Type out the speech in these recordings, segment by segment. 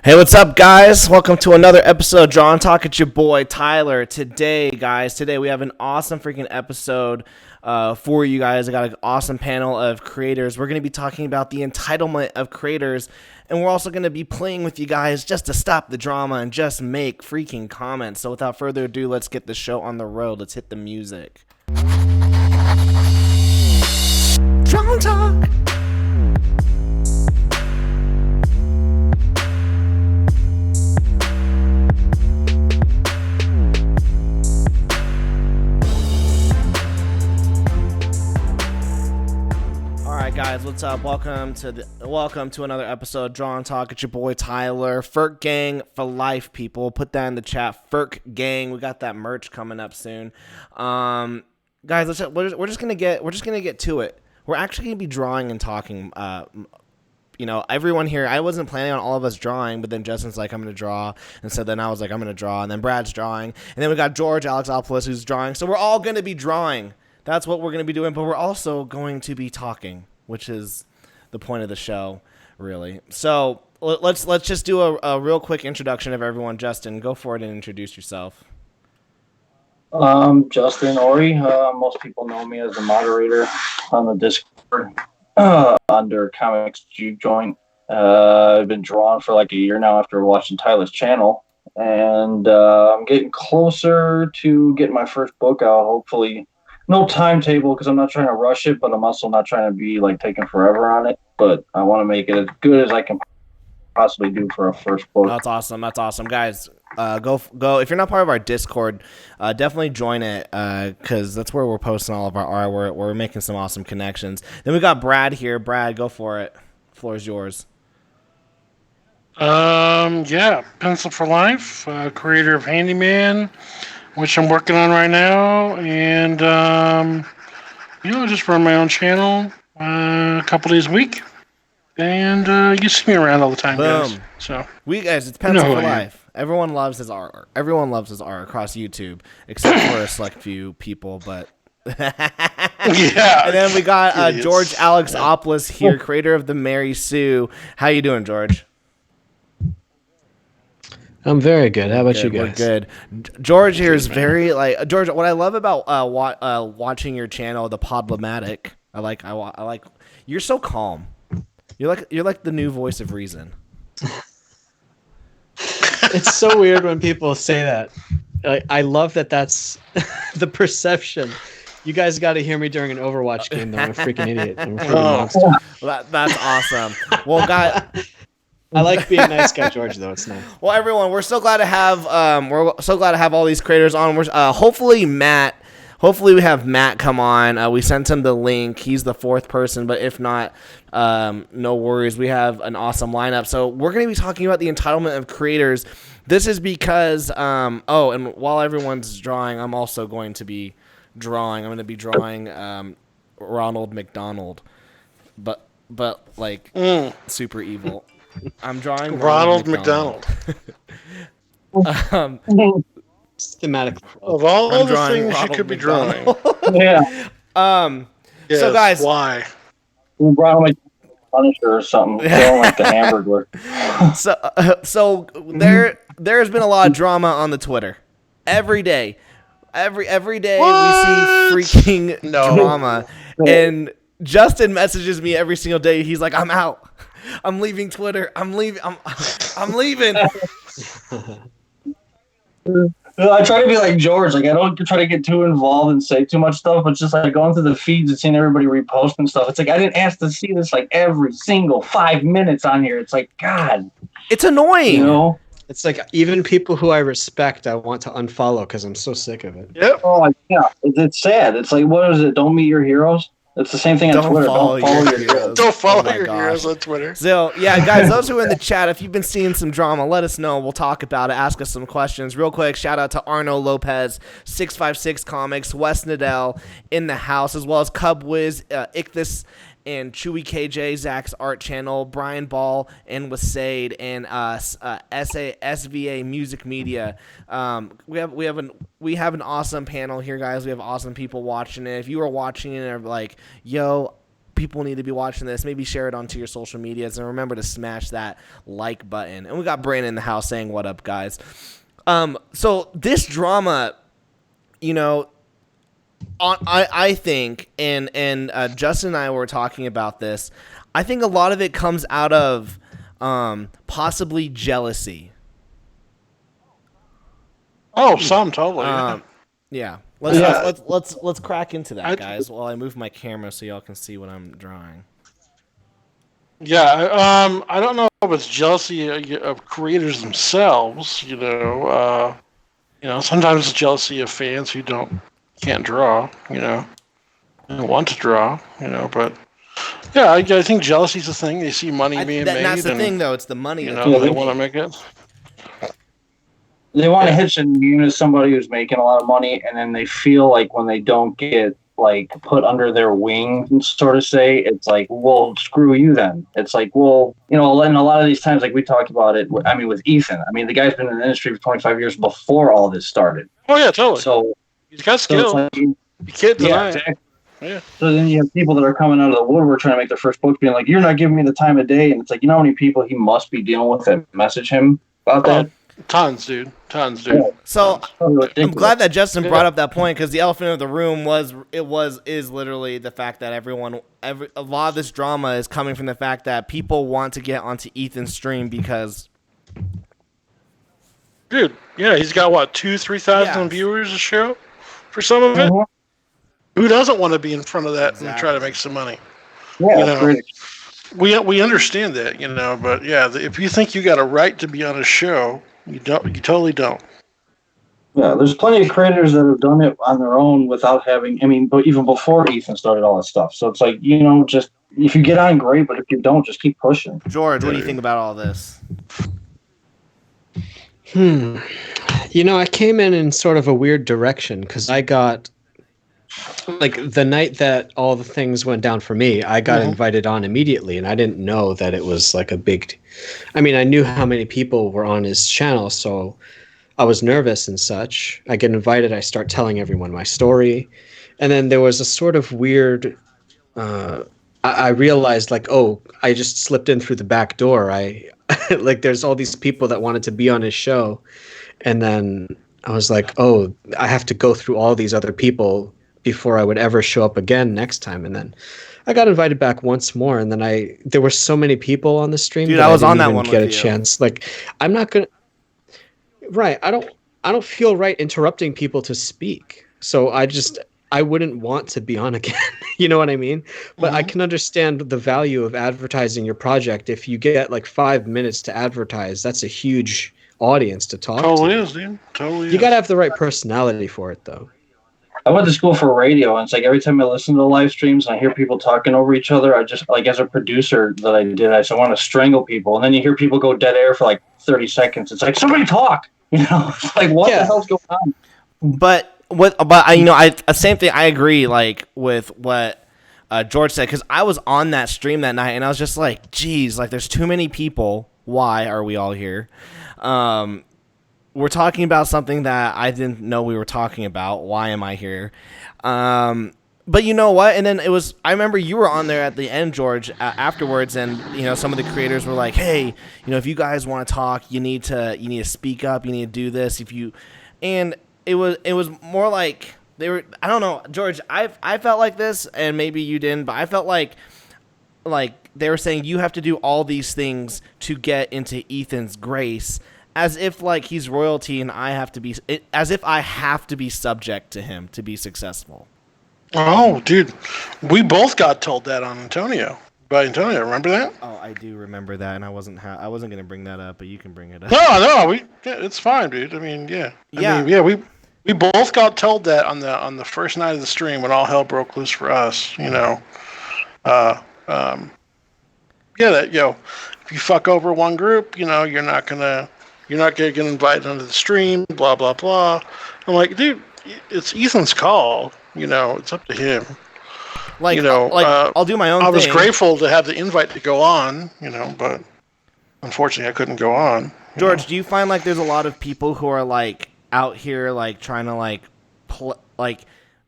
Hey, what's up, guys? Welcome to another episode of Draw and Talk. It's your boy, Tyler. Today we have an awesome freaking episode for you guys. I got an awesome panel of creators. We're going to be talking about the entitlement of creators, and we're also going to be playing with you guys just to stop the drama and just make freaking comments. So without further ado, let's get the show on the road. Let's hit the music. Draw and Talk. Guys, what's up? Welcome to another episode of Draw and Talk. It's your boy Tyler. Ferk Gang for life, people. Put that in the chat. Ferk Gang. We got that merch coming up soon. Guys, we're just gonna get to it. We're actually gonna be drawing and talking. Everyone here. I wasn't planning on all of us drawing, but then Justin's like, I'm gonna draw, and so then I was like, I'm gonna draw, and then Brad's drawing, and then we got George Alexopoulos who's drawing. So we're all gonna be drawing. That's what we're gonna be doing, but we're also going to be talking, which is the point of the show, really. So let's just do a real quick introduction of everyone. Justin, go for it and introduce yourself. Justin Ori. Most people know me as a moderator on the Discord under Comics Juke Joint. I've been drawing for like a year now after watching Tyler's channel, and I'm getting closer to getting my first book out, hopefully. No timetable because I'm not trying to rush it, but I'm also not trying to be like taking forever on it. But I want to make it as good as I can possibly do for a first book. That's awesome, guys. Go! If you're not part of our Discord, definitely join it because that's where we're posting all of our art. We're making some awesome connections. Then we got Brad here. Brad, go for it. The floor is yours. Pencil for Life, creator of Handyman, which I'm working on right now, and I just run my own channel a couple days a week, and you see me around all the time. Boom. Guys. So it's Pencil for Life. Everyone loves his art. Everyone loves his art across YouTube, except for a select few people. But yeah. And then we got George Alexopoulos here, creator of the Mary Sue. How you doing, George? I'm very good. How about you guys? We're good. George here is very George. What I love about watching your channel, the Podlamatic, I like. You're so calm. You're like the new voice of reason. It's so weird when people say that. I love that. That's the perception. You guys got to hear me during an Overwatch game, though. I'm a freaking idiot. I'm a freaking monster. That's awesome. Well, guys. I like being a nice guy, George, though. It's nice. Well, everyone, we're so glad to have all these creators on. We're hopefully we have Matt come on. We sent him the link. He's the fourth person, but if not, no worries. We have an awesome lineup. So we're going to be talking about the entitlement of creators. This is because and while everyone's drawing, I'm also going to be drawing. I'm going to be drawing Ronald McDonald, but like super evil. I'm drawing Ronald McDonald. Thematically. Of all the things Ronald you could be drawing. Yeah. Yes, so guys, why? We brought him like Punisher or something. Throwing like the Hamburglar. So there's been a lot of drama on the Twitter. Every day What? we see freaking drama. And Justin messages me every single day. He's like, I'm out. I'm leaving Twitter. I'm leaving. I'm leaving. I try to be like George. Like, I don't try to get too involved and say too much stuff, but just like going through the feeds and seeing everybody reposting stuff. It's like, I didn't ask to see this like every single 5 minutes on here. It's like, God. It's annoying. You know? It's like even people who I respect, I want to unfollow because I'm so sick of it. Yep. Oh, yeah. It's sad. It's like, what is it? Don't meet your heroes? It's the same thing on Twitter. Don't follow your heroes. Don't follow your heroes on Twitter. So, yeah, guys, those who are in the chat, if you've been seeing some drama, let us know. We'll talk about it. Ask us some questions. Real quick, shout out to Arno Lopez, 656 Comics, Wes Nadell in the house, as well as Cub Wiz, Ichthus, and Chewy KJ, Zach's art channel, Brian Ball, and Wasaid, and SVA Music Media. We have an awesome panel here, guys. We have awesome people watching it. If you are watching it and are like, yo, people need to be watching this. Maybe share it onto your social medias, and remember to smash that like button. And we got Brandon in the house saying, "What up, guys?" So this drama, you know, I think, and Justin and I were talking about this. I think a lot of it comes out of possibly jealousy. Oh, some totally. Yeah. Let's crack into that, guys. While I move my camera so y'all can see what I'm drawing. Yeah, I don't know if it's jealousy of creators themselves. Sometimes it's jealousy of fans who can't draw. And want to draw. But yeah, I think jealousy's a thing. They see money being made. That's the thing, though. It's the money. They want to make it. They want to hitch in as somebody who's making a lot of money, and then they feel like when they don't get like put under their wing, sort of say, it's like, well, screw you then. It's like, well, and a lot of these times, like we talked about it, with Ethan. The guy's been in the industry for 25 years before all this started. Oh, yeah, totally. So he's got skill. You can't deny exactly. it. Yeah. So then you have people that are coming out of the woodwork trying to make their first book being like, you're not giving me the time of day. And it's like, how many people he must be dealing with that message him about that? Tons, dude. Yeah. So I'm glad that Justin brought up that point, because the elephant of the room is literally the fact that a lot of this drama is coming from the fact that people want to get onto Ethan's stream because, dude, yeah, he's got what 2,000-3,000 viewers a show for some of it. Who doesn't want to be in front of that and try to make some money? Yeah, we understand that, but yeah, if you think you got a right to be on a show, you don't. You totally don't. Yeah, there's plenty of creators that have done it on their own without having. But even before Ethan started all this stuff, so it's like just if you get on, great. But if you don't, just keep pushing. George, what do you think about all this? I came in sort of a weird direction because I got. Like the night that all the things went down for me, I got invited on immediately, and I didn't know that it was like a big. I knew how many people were on his channel, so I was nervous and such. I get invited, I start telling everyone my story, and then there was a sort of weird. I realized I just slipped in through the back door. There's all these people that wanted to be on his show, and then I was like, oh, I have to go through all these other people before I would ever show up again next time. And then I got invited back once more, and then there were so many people on the stream. Dude, that I was on that even one get with a you. chance. I'm not gonna. Right, I don't feel right interrupting people to speak. So I wouldn't want to be on again. You know what I mean? But I can understand the value of advertising your project. If you get 5 minutes to advertise, that's a huge audience to talk to. Totally is, dude. Totally. You gotta have the right personality for it, though. I went to school for radio, and it's like every time I listen to the live streams and I hear people talking over each other, I just, as a producer that I did, I want to strangle people. And then you hear people go dead air for 30 seconds. It's like, somebody talk! It's like, what the hell's going on? But same thing. I agree, with what George said, because I was on that stream that night, and I was just like, geez, there's too many people. Why are we all here? We're talking about something that I didn't know we were talking about. Why am I here? But you know what? And then I remember you were on there at the end, George, afterwards, and some of the creators were like, hey, if you guys want to talk, you need to speak up, you need to do this. And it was more like they were, I don't know, George, I felt like this, and maybe you didn't, but I felt like they were saying you have to do all these things to get into Ethan's grace, as if he's royalty and as if I have to be subject to him to be successful. Oh, dude, we both got told that on Antonio. By Antonio, remember that? Oh, I do remember that, and I wasn't gonna bring that up, but you can bring it up. No, it's fine, dude. We both got told that on the first night of the stream when all hell broke loose for us. If you fuck over one group, you're not gonna get invited onto the stream. Blah blah blah. I'm like, dude, it's Ethan's call. It's up to him. I'll do my own thing. I was grateful to have the invite to go on, but unfortunately I couldn't go on. George, do you find there's a lot of people who are out here trying to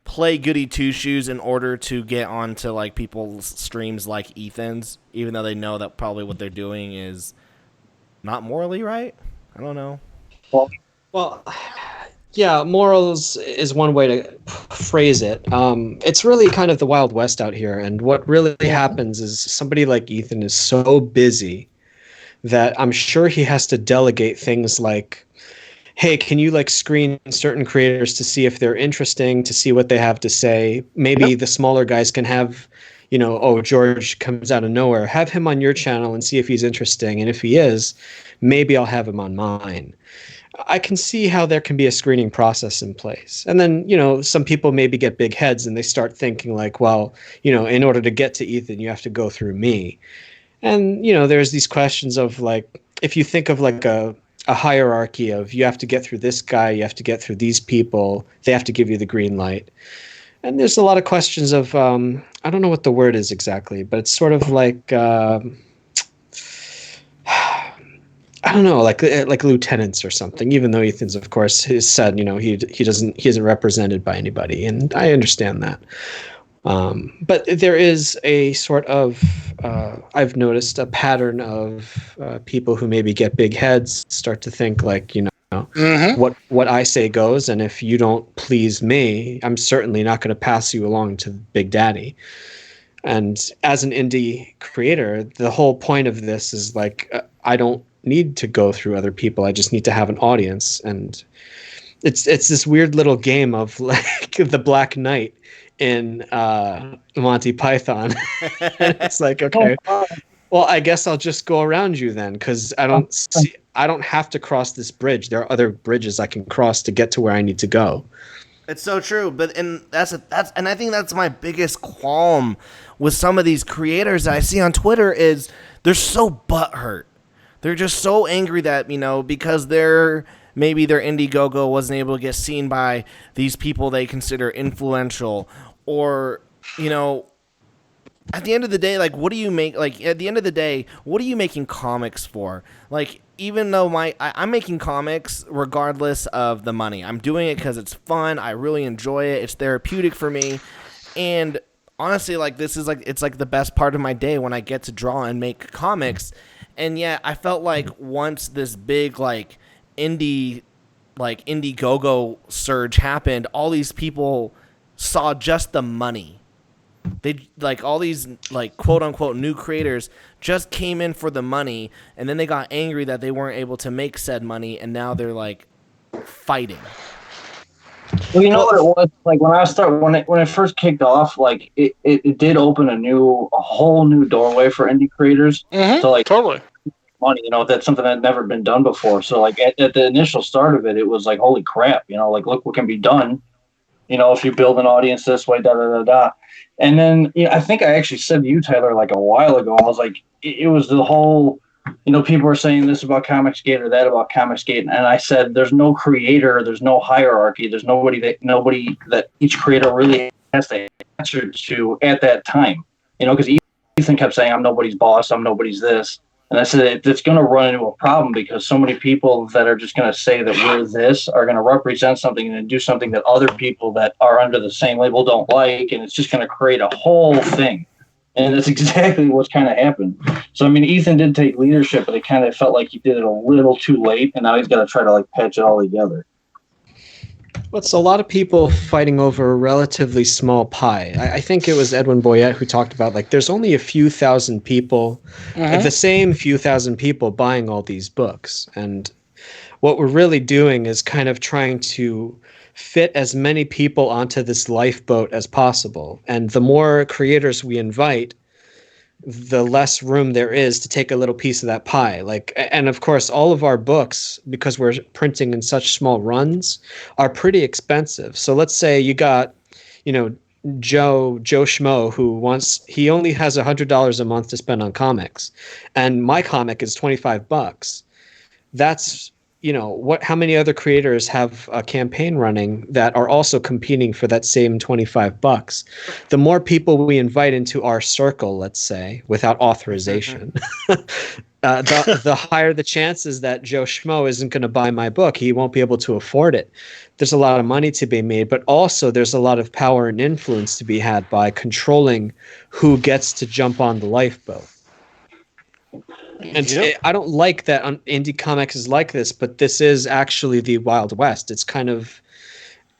play goody two shoes in order to get onto like people's streams like Ethan's, even though they know that probably what they're doing is not morally right. I don't know. Well, yeah, morals is one way to phrase it. It's really kind of the Wild West out here, and what really happens is somebody like Ethan is so busy that I'm sure he has to delegate things like, hey, can you like screen certain creators to see if they're interesting, to see what they have to say? Maybe the smaller guys can have, oh, George comes out of nowhere. Have him on your channel and see if he's interesting. And if he is, maybe I'll have him on mine. I can see how there can be a screening process in place. And then, some people maybe get big heads and they start thinking like, well, in order to get to Ethan, you have to go through me. And, there's these questions of like, if you think of like a hierarchy of you have to get through this guy, you have to get through these people, they have to give you the green light. And there's a lot of questions of, I don't know what the word is exactly, but it's sort of like, I don't know, like lieutenants or something, even though Ethan's, of course, has said, he isn't represented by anybody. And I understand that. But there is a sort of, I've noticed a pattern of people who maybe get big heads start to think like, what I say goes. And if you don't please me, I'm certainly not going to pass you along to Big Daddy. And as an indie creator, the whole point of this is like, I don't need to go through other people. I just need to have an audience. And it's this weird little game of like the Black Knight in Monty Python. And it's like, okay, well, I guess I'll just go around you then, because I don't have to cross this bridge. There are other bridges I can cross to get to where I need to go. It's so true, and I think that's my biggest qualm with some of these creators that I see on Twitter is they're so butthurt. They're just so angry that, because maybe their Indiegogo wasn't able to get seen by these people they consider influential, or, at the end of the day, like, what do you make? Like, at the end of the day, what are you making comics for? Like, even though I'm making comics regardless of the money. I'm doing it because it's fun. I really enjoy it. It's therapeutic for me. And honestly, like, this is like, it's like the best part of my day when I get to draw and make comics. And yeah, I felt like once this big, like, Indiegogo surge happened, all these people saw just the money. They, like, all these, like, quote unquote new creators just came in for the money, and then they got angry that they weren't able to make said money, and now they're like fighting. Well, you know what it was like when it first kicked off. Like it did open a whole new doorway for indie creators. Mm-hmm, so like totally money, that's something that had never been done before. So like at the initial start of it, it was like, holy crap, like, look what can be done. If you build an audience this way, da da da da. And then I think I actually said to you, Tyler, like a while ago, I was like, it was the whole, people were saying this about Comicsgate or that about Comicsgate, and I said, there's no creator, there's no hierarchy, there's nobody that each creator really has to answer to at that time, because Ethan kept saying, I'm nobody's boss, I'm nobody's this. And I said, it's going to run into a problem because so many people that are just going to say that we're this are going to represent something and do something that other people that are under the same label don't like. And it's just going to create a whole thing. And that's exactly what's kind of happened. So, I mean, Ethan did take leadership, but it kind of felt like he did it a little too late. And now he's got to try to like patch it all together. Well, it's a lot of people fighting over a relatively small pie. I think it was Edwin Boyette who talked about, like, there's only a few thousand people, the same few thousand people buying all these books. And what we're really doing is kind of trying to fit as many people onto this lifeboat as possible. And the more creators we invite, the less room there is to take a little piece of that pie. Like, and of course, all of our books, because we're printing in such small runs, are pretty expensive. So let's say you got, Joe Schmo, he only has $100 a month to spend on comics, and my comic is $25. That's how many other creators have a campaign running that are also competing for that same $25? The more people we invite into our circle, let's say, without authorization, the higher the chances that Joe Schmo isn't going to buy my book. He won't be able to afford it. There's a lot of money to be made, but also there's a lot of power and influence to be had by controlling who gets to jump on the lifeboat. And I don't like that indie comics is like this, but this is actually the Wild West. It's kind of,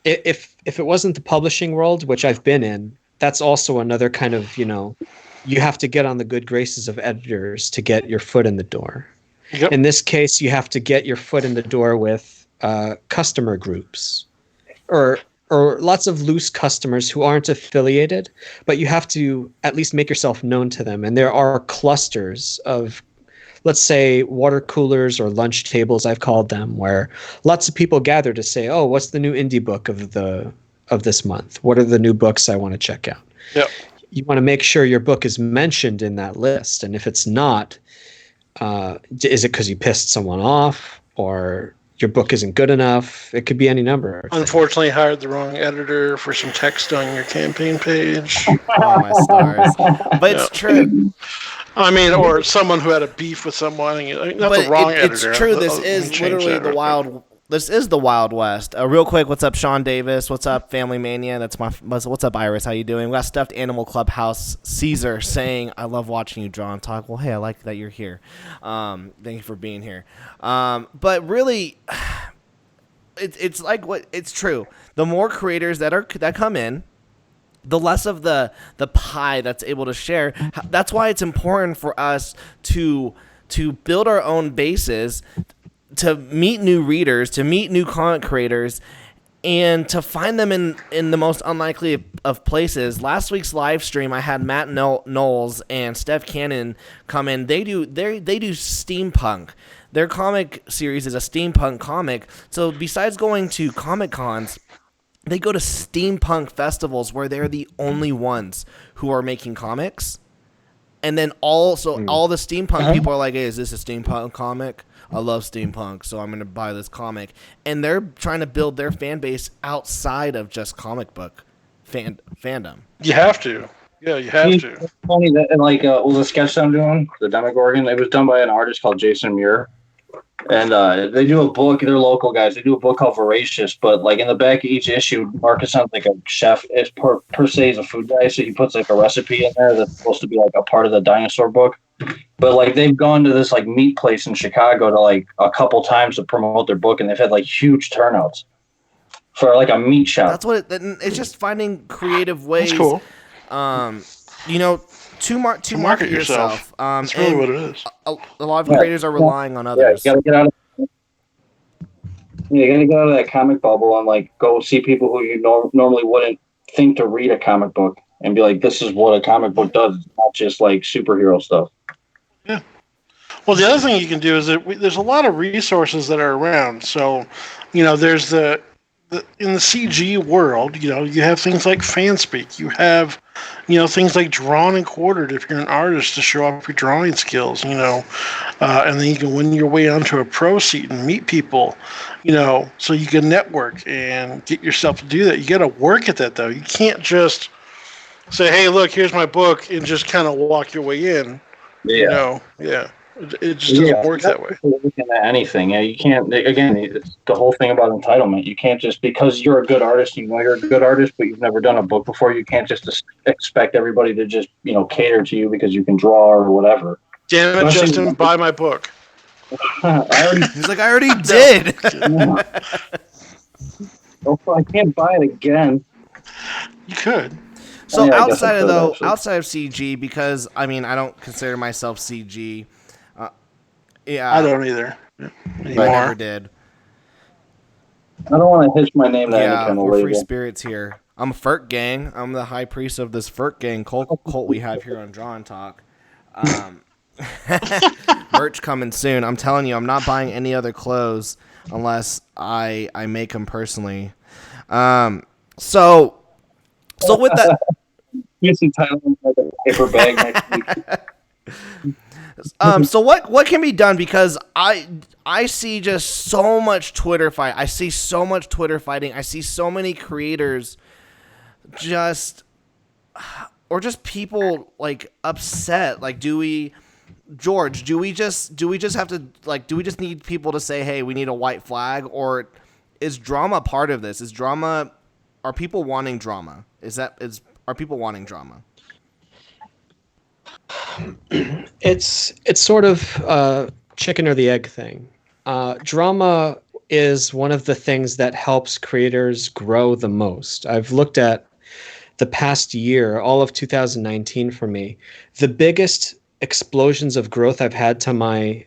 if it wasn't the publishing world, which I've been in, that's also another kind of, you have to get on the good graces of editors to get your foot in the door. Yep. In this case, you have to get your foot in the door with customer groups or lots of loose customers who aren't affiliated, but you have to at least make yourself known to them. And there are clusters of, let's say, water coolers or lunch tables, I've called them, where lots of people gather to say, oh, what's the new indie book of this month? What are the new books I want to check out? Yep. You want to make sure your book is mentioned in that list. And if it's not, is it because you pissed someone off or your book isn't good enough? It could be any number of Unfortunately, hired the wrong editor for some text on your campaign page. Oh, my stars. But it's true. I mean, or someone who had a beef with someone. Not But the wrong editor. It's true. This is literally the wild. This is the Wild West. Real quick, what's up, Sean Davis? What's up, Family Mania? What's up, Iris? How you doing? We got Stuffed Animal Clubhouse Caesar saying, "I love watching you draw and talk." Well, hey, I like that you're here. Thank you for being here. But really, it's like what it's true. The more creators that come in, the less of the pie that's able to share. That's why it's important for us to build our own bases, to meet new readers, to meet new content creators, and to find them in the most unlikely of places. Last week's live stream, I had Matt Knowles and Steph Cannon come in. They do steampunk. Their comic series is a steampunk comic. So besides going to Comic Cons, they go to steampunk festivals where they're the only ones who are making comics. And then all the steampunk people are like, hey, is this a steampunk comic? I love steampunk, so I'm going to buy this comic. And they're trying to build their fan base outside of just comic book fandom. You have to. Yeah, you have to. It's funny that, was a sketch I'm doing, the Demogorgon, it was done by an artist called Jason Muir. And they do a book, they're local guys, they do a book called Voracious, but in the back of each issue, Marcus sounds like a chef. It's per se is a food guy, so he puts a recipe in there that's supposed to be a part of the dinosaur book. But they've gone to this meat place in Chicago to a couple times to promote their book, and they've had huge turnouts for a meat shop. That's what it's just finding creative ways. That's cool. To market yourself. That's really what it is. A lot of creators are relying on others. Yeah, you gotta get out of that comic bubble and go see people who you normally wouldn't think to read a comic book and be like, this is what a comic book does. It's not just superhero stuff. Yeah. Well, the other thing you can do is that there's a lot of resources that are around. So, there's in the CG world, you have things like Fanspeak. You have, things like Drawn and Quartered if you're an artist to show off your drawing skills, and then you can win your way onto a pro seat and meet people, so you can network and get yourself to do that. You got to work at that, though. You can't just say, hey, look, here's my book, and just kind of walk your way in. Yeah. It just doesn't work that way. Looking at anything, you can't. Again, it's the whole thing about entitlement. You can't just because you're a good artist, you're a good artist, but you've never done a book before. You can't just expect everybody to just cater to you because you can draw or whatever. Damn it, Justin! Buy my book. He's like, I already did. I can't buy it again. You could. So outside of CG, because I don't consider myself CG. Yeah, I don't either. I never did. I don't want to hitch my name to any kind of we're label. free spirits here. I'm Ferk Gang. I'm the high priest of this Ferk Gang cult we have here on Draw and Talk. Merch coming soon. I'm telling you, I'm not buying any other clothes unless I make them personally. So with that, Use Entitlement like a paper bag next week. So what can be done? Because I see just so much Twitter fight. I see so much Twitter fighting. I see so many creators just people like upset. Like, George, do we just have to, like, do we just need people to say, hey, we need a white flag? Or is drama part of this? Are people wanting drama? Are people wanting drama? It's sort of chicken or the egg thing. Drama is one of the things that helps creators grow the most. I've looked at the past year, all of 2019 for me. The biggest explosions of growth I've had to my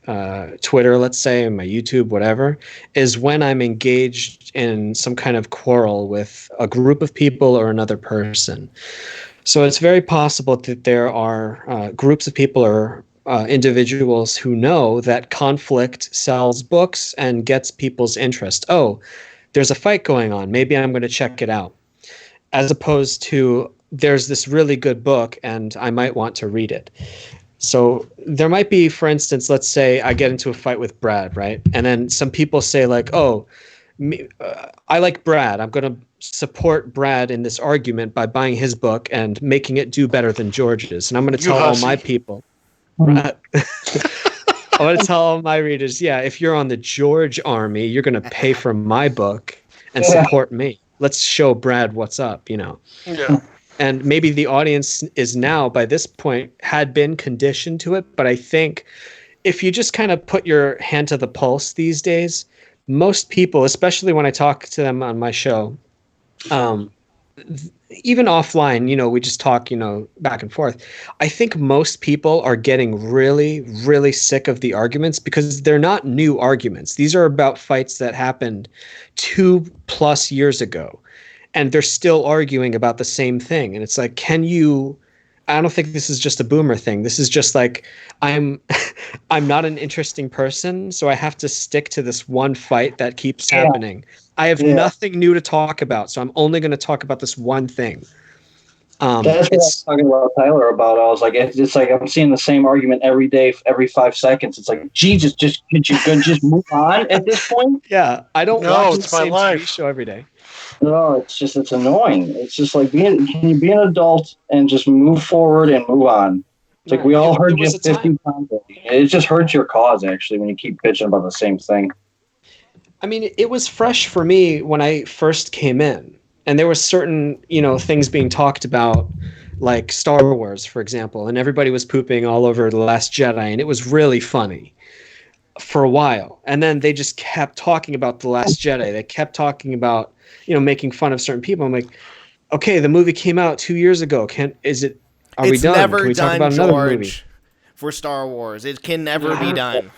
Twitter, let's say, and my YouTube, whatever, is when I'm engaged in some kind of quarrel with a group of people or another person. So it's very possible that there are groups of people or individuals who know that conflict sells books and gets people's interest. Oh, there's a fight going on. Maybe I'm going to check it out. As opposed to, there's this really good book and I might want to read it. So there might be, for instance, let's say I get into a fight with Brad, right? And then some people say like, oh, I like Brad. I'm going to support Brad in this argument by buying his book and making it do better than George's. And I'm going to tell all my people. I'm going to tell all my readers, yeah, if you're on the George army, you're going to pay for my book and support me. Let's show Brad what's up, Yeah. And maybe the audience is now, by this point, had been conditioned to it. But I think if you just kind of put your hand to the pulse these days, most people, especially when I talk to them on my show, even offline, we just talk, back and forth. I think most people are getting really, really sick of the arguments because they're not new arguments. These are about fights that happened 2+ years ago. And they're still arguing about the same thing. And it's like, I don't think this is just a boomer thing. This is just like, I'm not an interesting person, so I have to stick to this one fight that keeps happening. I have nothing new to talk about, so I'm only going to talk about this one thing. That's what I was talking about Tyler about. I was like, it's like I'm seeing the same argument every day, every 5 seconds. It's like, Jesus, could you just move on at this point? Yeah, I don't watch the same TV show every day. No, it's annoying. It's just like, can you be an adult and just move forward and move on? It's like we all heard you 50 times. It just hurts your cause, actually, when you keep bitching about the same thing. I mean, it was fresh for me when I first came in. And there were certain, things being talked about, like Star Wars, for example. And everybody was pooping all over The Last Jedi. And it was really funny for a while. And then they just kept talking about The Last Jedi. They kept talking about, making fun of certain people. I'm like, okay, the movie came out 2 years ago. Are we done? Never Can we done, talk about another George, movie? for Star Wars. It can never be done.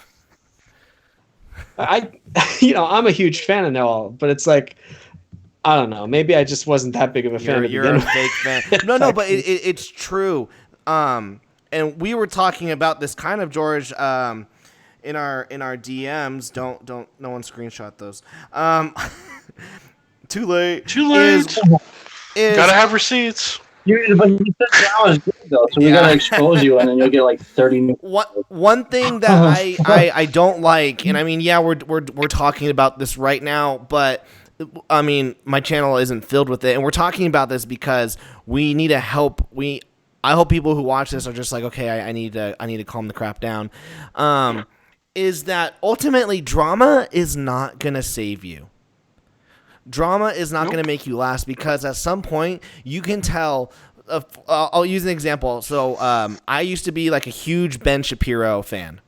I'm a huge fan of it all, but it's like, I don't know. Maybe I just wasn't that big of a fan. You're a fake fan. No, but it's true. And we were talking about this kind of, George, in our DMs. Don't no one screenshot those. Too late. Gotta have receipts. But you said that was good though, so we gotta expose you, and then you'll get like 30 new. One thing that I don't like, and I mean, yeah, we're talking about this right now, but I mean, my channel isn't filled with it, and we're talking about this because we need to help. I hope people who watch this are just like, okay, I need to calm the crap down. Is that ultimately drama is not gonna save you. Drama is not going to make you last because at some point you can tell. I'll use an example. So I used to be like a huge Ben Shapiro fan.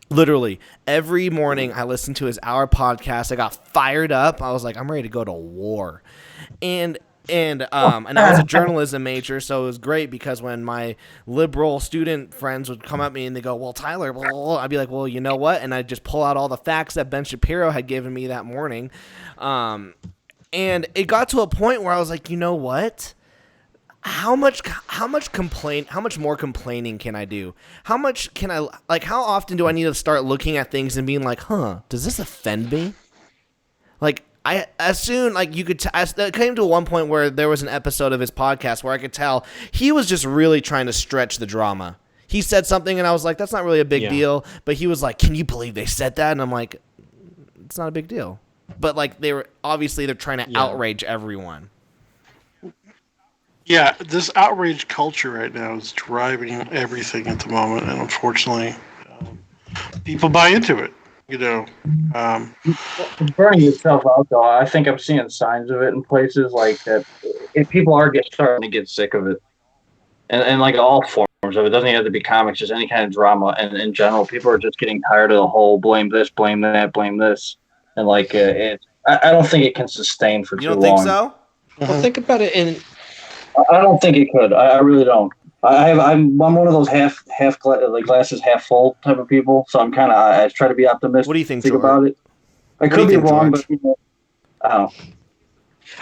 Literally every morning I listened to his hour podcast. I got fired up. I was like, I'm ready to go to war. And I was a journalism major, so it was great because when my liberal student friends would come at me and they go, well, Tyler, blah, blah, blah, I'd be like, well, you know what? And I'd just pull out all the facts that Ben Shapiro had given me that morning. And it got to a point where I was like, you know what? How much more complaining can I do? How often do I need to start looking at things and being like, does this offend me? Like, it came to one point where there was an episode of his podcast where I could tell he was just really trying to stretch the drama. he said something, and I was like, that's not really a big deal. But he was like, can you believe they said that? And I'm like, it's not a big deal. But like they're trying to outrage everyone. Yeah, this outrage culture right now is driving everything at the moment, and unfortunately, people buy into it. It's burning itself out, though. I think I'm seeing signs of it in places like that. If people are starting to get sick of it, and like all forms of it, doesn't even have to be comics, just any kind of drama. And in general, people are just getting tired of the whole blame this, blame that, blame this, and like I don't think it can sustain for too long. You don't think so? Well, think about it in. I don't think it could. I really don't. I'm one of those half glasses half full type of people. So I try to be optimistic. What do you think about it? I could be wrong, but I don't know.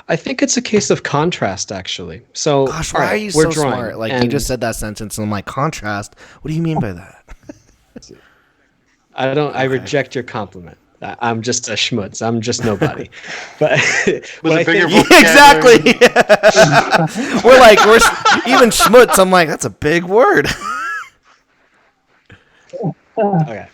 I think it's a case of contrast, actually. So, gosh, why are you so smart? Like you just said that sentence, and I'm like, contrast. What do you mean by that? I reject your compliment. I'm just a schmutz. I'm just nobody. But exactly. we're even schmutz. I'm like, that's a big word. Okay.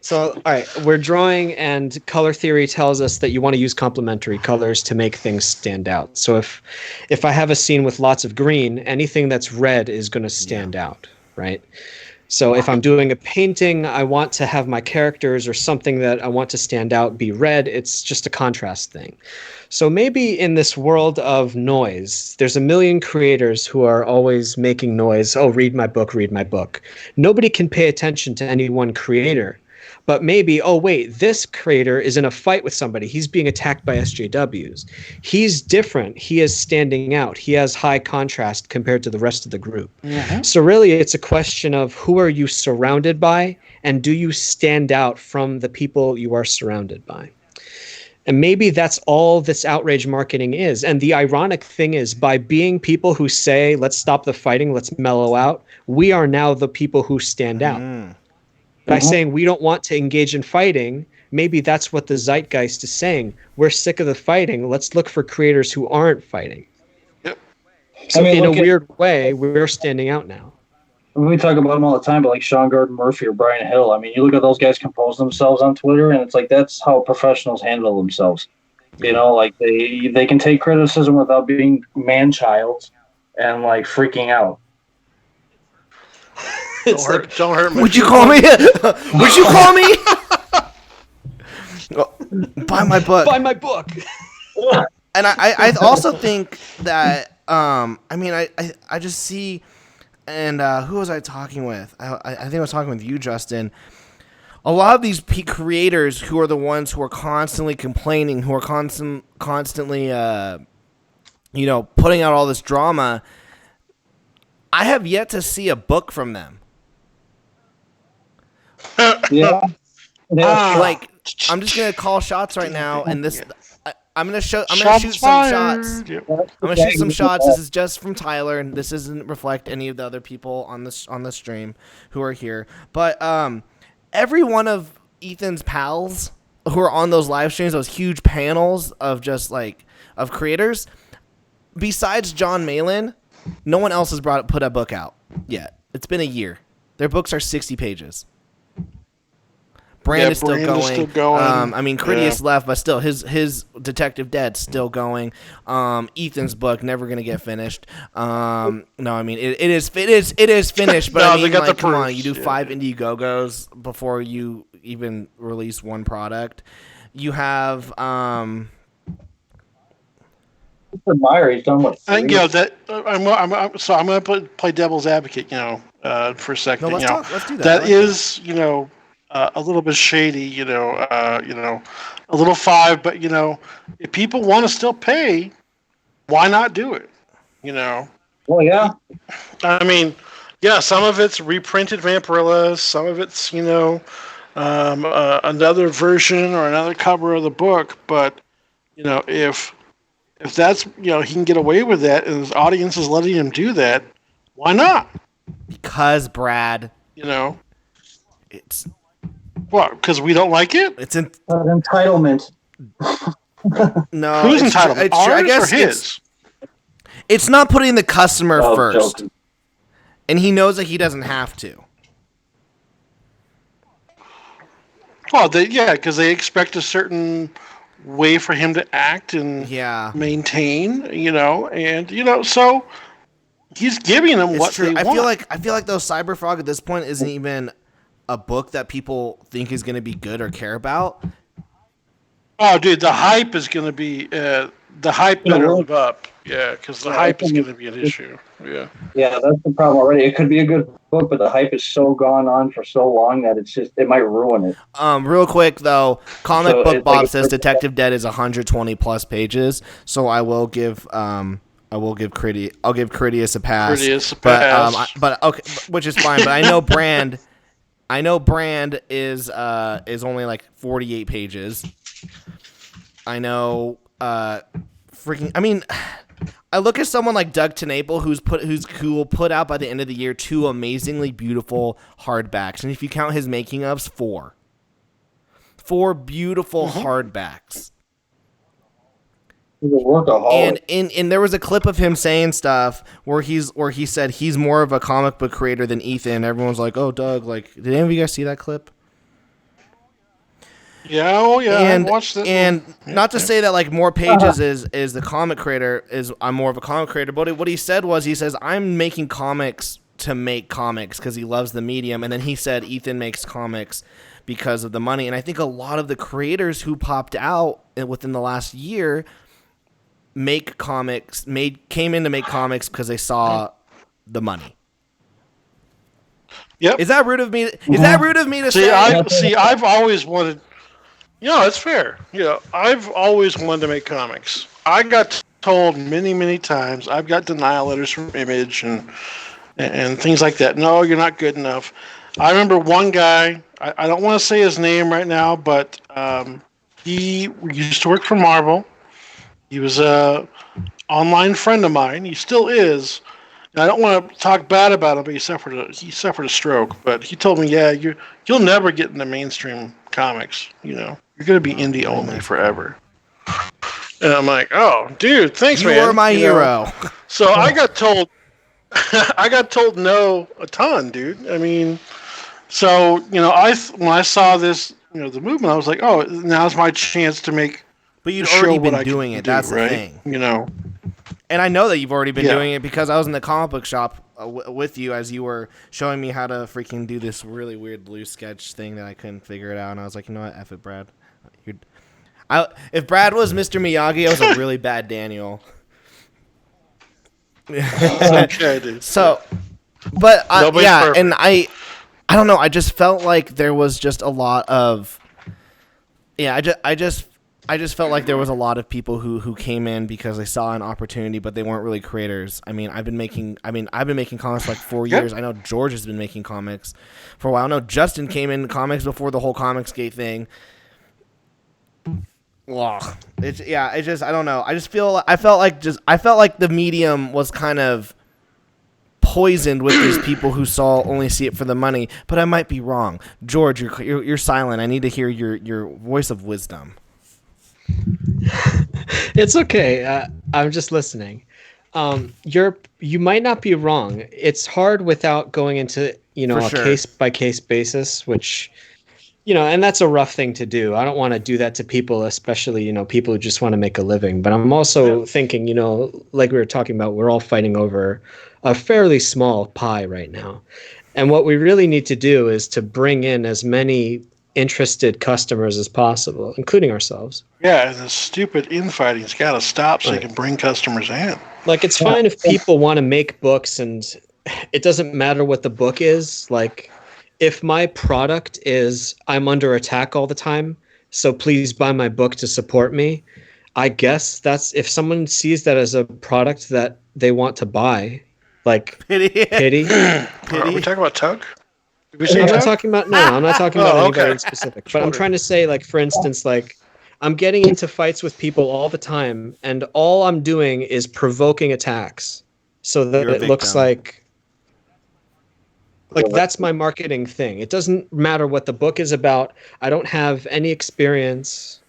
So, all right, we're drawing, and color theory tells us that you want to use complementary colors to make things stand out. So if I have a scene with lots of green, anything that's red is going to stand out, right? So if I'm doing a painting, I want to have my characters or something that I want to stand out be red. It's just a contrast thing. So maybe in this world of noise, there's a million creators who are always making noise. Oh, read my book, read my book. Nobody can pay attention to any one creator. But maybe, oh, wait, this creator is in a fight with somebody. He's being attacked by SJWs. He's different. He is standing out. He has high contrast compared to the rest of the group. Mm-hmm. So really, it's a question of who are you surrounded by, and do you stand out from the people you are surrounded by? And maybe that's all this outrage marketing is. And the ironic thing is, by being people who say, let's stop the fighting, let's mellow out, we are now the people who stand out. By saying we don't want to engage in fighting, maybe that's what the zeitgeist is saying. We're sick of the fighting. Let's look for creators who aren't fighting. Yep. So in a weird way, we're standing out now. We talk about them all the time, but like Sean Gordon Murphy or Brian Hill, I mean, you look at those guys compose themselves on Twitter, and it's like that's how professionals handle themselves. You know, like they can take criticism without being man-child and like freaking out. Don't hurt me. Would you call me? Would you call me? Buy my book. Buy my book. And I also think that I just see, and who was I talking with? I think I was talking with you, Justin. A lot of these creators who are the ones who are constantly complaining, who are constantly putting out all this drama. I have yet to see a book from them. Yeah. Like, I'm just gonna call shots right now, and this, I'm gonna shoot some shots. Yep. I'm gonna shoot some shots. This is just from Tyler, and this doesn't reflect any of the other people on the stream who are here. But every one of Ethan's pals who are on those live streams, those huge panels of just like of creators, besides John Malin, no one else has put a book out yet. It's been a year. Their books are 60 pages. Brand is still going. Critias left, but still, his Detective Dead's still going. Ethan's book never gonna get finished. It is finished, but they got the come proof. on, you do 5 Indiegogos before you even release one product. You have Meyer, he's done what? I think that I'm going to play devil's advocate, for a second. No, let's do that. That is, a little bit shady, a little 5, but if people want to still pay, why not do it? Well, yeah. I mean, yeah, some of it's reprinted Vampirilla, some of it's another version or another cover of the book, but if that's he can get away with that and his audience is letting him do that, why not? Because Brad, it's what? Because we don't like it? It's entitlement. No, who's entitlement? Ours I guess or his? It's not putting the customer first, Joking. and he knows that he doesn't have to. Well, because they expect a certain way for him to act and Yeah. maintain, and so he's giving them It's what true. they I want. feel like though Cyberfrog at this point isn't even a book that people think is going to be good or care about. Oh, dude, the hype is going to be the hype better live up. Yeah, because the hype is going to be an issue. Yeah. Yeah, that's the problem already. It could be a good book, but the hype is so gone on for so long that it might ruin it. Real quick though, Comic So Book it's Bob like says Detective Dead is 120 plus pages, so I will give Critias a pass. Critias a pass. But okay, which is fine. But I know Brand is only like 48 pages. I know I mean, I look at someone like Doug TenNapel who will put out by the end of the year 2 amazingly beautiful hardbacks, and if you count his making ofs, 4 beautiful hardbacks. He's a workaholic. And there was a clip of him saying stuff where he said he's more of a comic book creator than Ethan. Everyone's like, "Oh, Doug!" Like, did any of you guys see that clip? Yeah, oh yeah, And I watched it. and not to say that like more pages is the comic creator I'm more of a comic creator, but what he said was he says I'm making comics to make comics because he loves the medium, and then he said Ethan makes comics because of the money, and I think a lot of the creators who popped out within the last year came in to make comics because they saw the money. Yep. Is that rude of me? Is that rude of me to say? I've always wanted. It's fair. I've always wanted to make comics. I got told many, many times. I've got denial letters from Image and things like that. No, you're not good enough. I remember one guy. I don't want to say his name right now, but he used to work for Marvel. He was a online friend of mine. He still is. And I don't want to talk bad about him, but he suffered a stroke. But he told me, "Yeah, you'll never get into mainstream comics. You're going to be indie only forever." And I'm like, "Oh, dude, thanks, man. You are my hero." So I got told, no a ton, dude. I mean, so when I saw this, the movement, I was like, "Oh, now's my chance to make." But you'd already been doing it. That's the thing. And I know that you've already been doing it because I was in the comic book shop with you as you were showing me how to freaking do this really weird blue sketch thing that I couldn't figure it out. And I was like, you know what? F it, Brad. If Brad was Mr. Miyagi, I was a really bad Daniel. Okay, dude. So, but perfect. and I don't know. I just felt like there was just a lot of, I just felt like there was a lot of people who came in because they saw an opportunity, but they weren't really creators. I mean, I've been making comics for like 4 years. I know George has been making comics for a while. I know Justin came in comics before the whole Comicsgate thing. Ugh. I don't know. I felt like the medium was kind of poisoned with these people who only see it for the money. But I might be wrong. George, you're silent. I need to hear your voice of wisdom. It's okay. I'm just listening. You might not be wrong. It's hard without going into a case by case basis, which and that's a rough thing to do. I don't want to do that to people, especially people who just want to make a living. But I'm also thinking, like we were talking about, we're all fighting over a fairly small pie right now, and what we really need to do is to bring in as many interested customers as possible, including ourselves. Yeah, the stupid infighting's got to stop so you can bring customers in. Like, it's fine if people want to make books and it doesn't matter what the book is. Like, if my product is I'm under attack all the time, so please buy my book to support me, I guess that's if someone sees that as a product that they want to buy, like pity. Are we talking about Tug? I'm not talking about anybody in specific. But I'm trying to say, like, for instance, like, I'm getting into fights with people all the time, and all I'm doing is provoking attacks, so that it looks like that's my marketing thing. It doesn't matter what the book is about. I don't have any experience,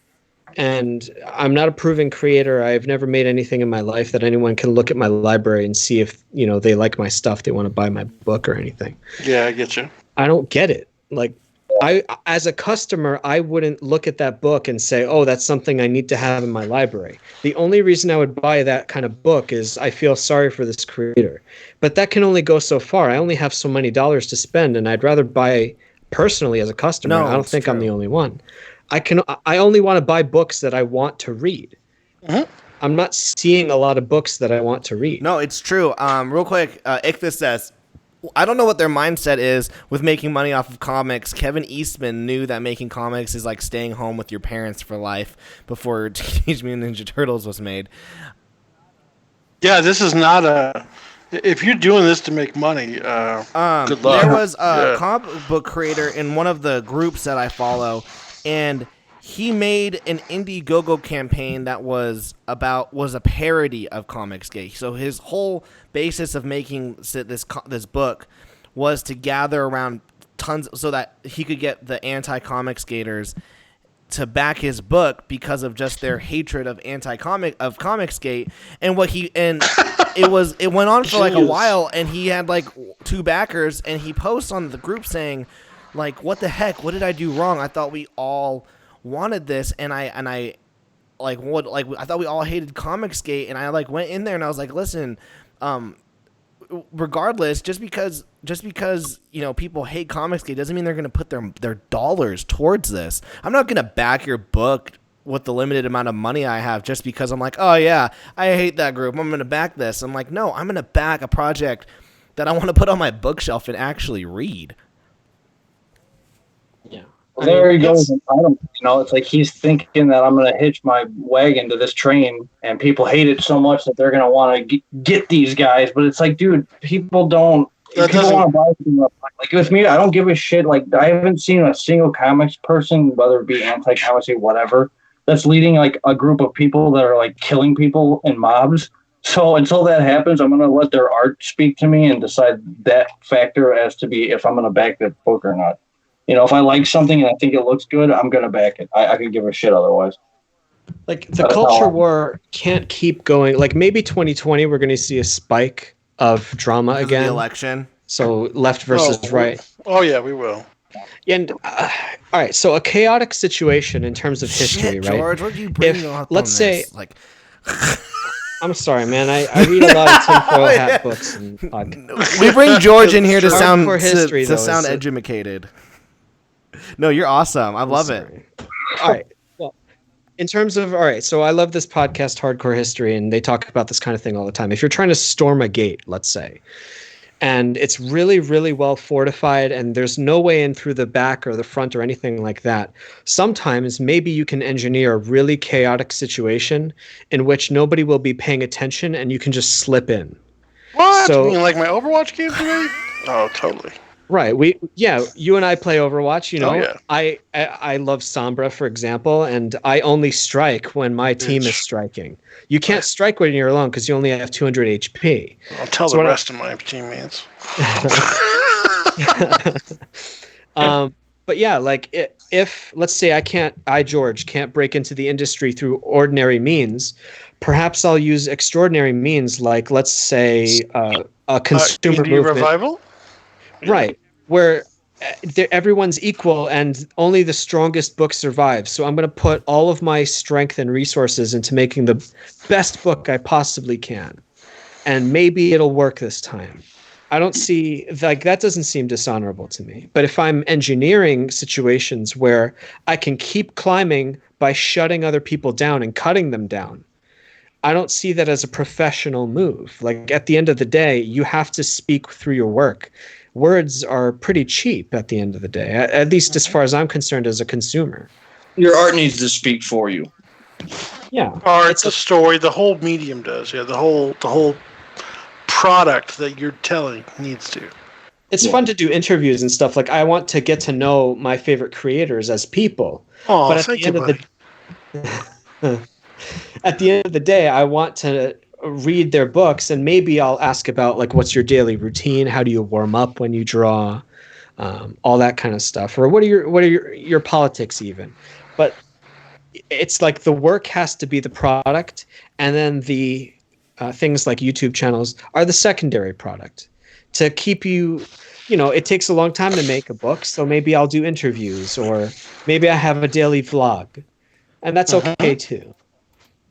and I'm not a proven creator. I've never made anything in my life that anyone can look at my library and see if they like my stuff, they want to buy my book or anything. Yeah, I get you. I don't get it. Like, as a customer, I wouldn't look at that book and say, oh, that's something I need to have in my library. The only reason I would buy that kind of book is I feel sorry for this creator. But that can only go so far. I only have so many dollars to spend, and I'd rather buy personally as a customer. No, I don't it's think I'm true. the only one. I only want to buy books that I want to read. I'm not seeing a lot of books that I want to read. No, it's true. Real quick, Ichthus says, I don't know what their mindset is with making money off of comics. Kevin Eastman knew that making comics is like staying home with your parents for life before Teenage Mutant Ninja Turtles was made. Yeah, this is not a. If you're doing this to make money, good luck. There was a Yeah. comic book creator in one of the groups that I follow, and he made an Indiegogo campaign that was a parody of Comicsgate. So his whole basis of making this book was to gather around tons so that he could get the anti-Comicsgaters to back his book because of just their hatred of Comicsgate. And it went on for like a Jeez. while, and he had like 2 backers, and he posts on the group saying like, what the heck, what did I do wrong? I thought we all wanted this, and I thought we all hated Comicsgate, and I like went in there and I was like, listen, regardless, just because people hate Comicsgate doesn't mean they're going to put their dollars towards this. I'm not going to back your book with the limited amount of money I have just because I'm like, oh yeah, I hate that group, I'm going to back this. I'm like, no, I'm going to back a project that I want to put on my bookshelf and actually read. Yeah. Well, there he goes. I don't, it's like he's thinking that I'm going to hitch my wagon to this train, and people hate it so much that they're going to want to get these guys. But it's like, dude, people don't. People want to buy them. Like with me, I don't give a shit. Like I haven't seen a single comics person, whether it be anti-comics or whatever, that's leading like a group of people that are like killing people in mobs. So until that happens, I'm going to let their art speak to me and decide that factor as to be if I'm going to back that book or not. If I like something and I think it looks good, I'm going to back it. I could give a shit otherwise. Like the culture war can't keep going. Like maybe 2020, we're going to see a spike of drama Because again. of the election. So left versus right. Oh yeah, we will. And all right, so a chaotic situation in terms of history, Shit, right? George, what are you bringing up let's on say, this? Like, I'm sorry, man. I read a lot of tinfoil hat books and podcasts. we bring George in here to Hardcore sound history, to though, sound is it? educated. No, you're awesome. I love it. All right. Well, in terms of, all right, so I love this podcast, Hardcore History, and they talk about this kind of thing all the time. If you're trying to storm a gate, let's say, and it's really, really well fortified, and there's no way in through the back or the front or anything like that, sometimes maybe you can engineer a really chaotic situation in which nobody will be paying attention, and you can just slip in. What? So- You mean like my Overwatch game today? Oh, totally. Right. You and I play Overwatch, Oh, yeah. I love Sombra, for example, and I only strike when my team is striking. You can't strike when you're alone because you only have 200 HP. I'll tell So the when rest of my teammates. But yeah, like if let's say George can't break into the industry through ordinary means, perhaps I'll use extraordinary means, like let's say a consumer Indie movement. revival? Right, where everyone's equal and only the strongest book survives. So I'm going to put all of my strength and resources into making the best book I possibly can. And maybe it'll work this time. I don't see, like, that doesn't seem dishonorable to me. But if I'm engineering situations where I can keep climbing by shutting other people down and cutting them down, I don't see that as a professional move. Like, at the end of the day, you have to speak through your work. Words are pretty cheap at the end of the day, at least as far as I'm concerned as a consumer. Your art needs to speak for you. Yeah. Art, the story, the whole medium does. Yeah, the whole product that you're telling needs to. It's fun to do interviews and stuff. Like, I want to get to know my favorite creators as people. Oh, but at thank the end you, buddy. At the end of the day, I want to read their books, and maybe I'll ask about, like, what's your daily routine? How do you warm up when you draw? All that kind of stuff. Or what are your politics even? But it's like the work has to be the product, and then the things like YouTube channels are the secondary product to keep you it takes a long time to make a book, so maybe I'll do interviews, or maybe I have a daily vlog, and that's okay too.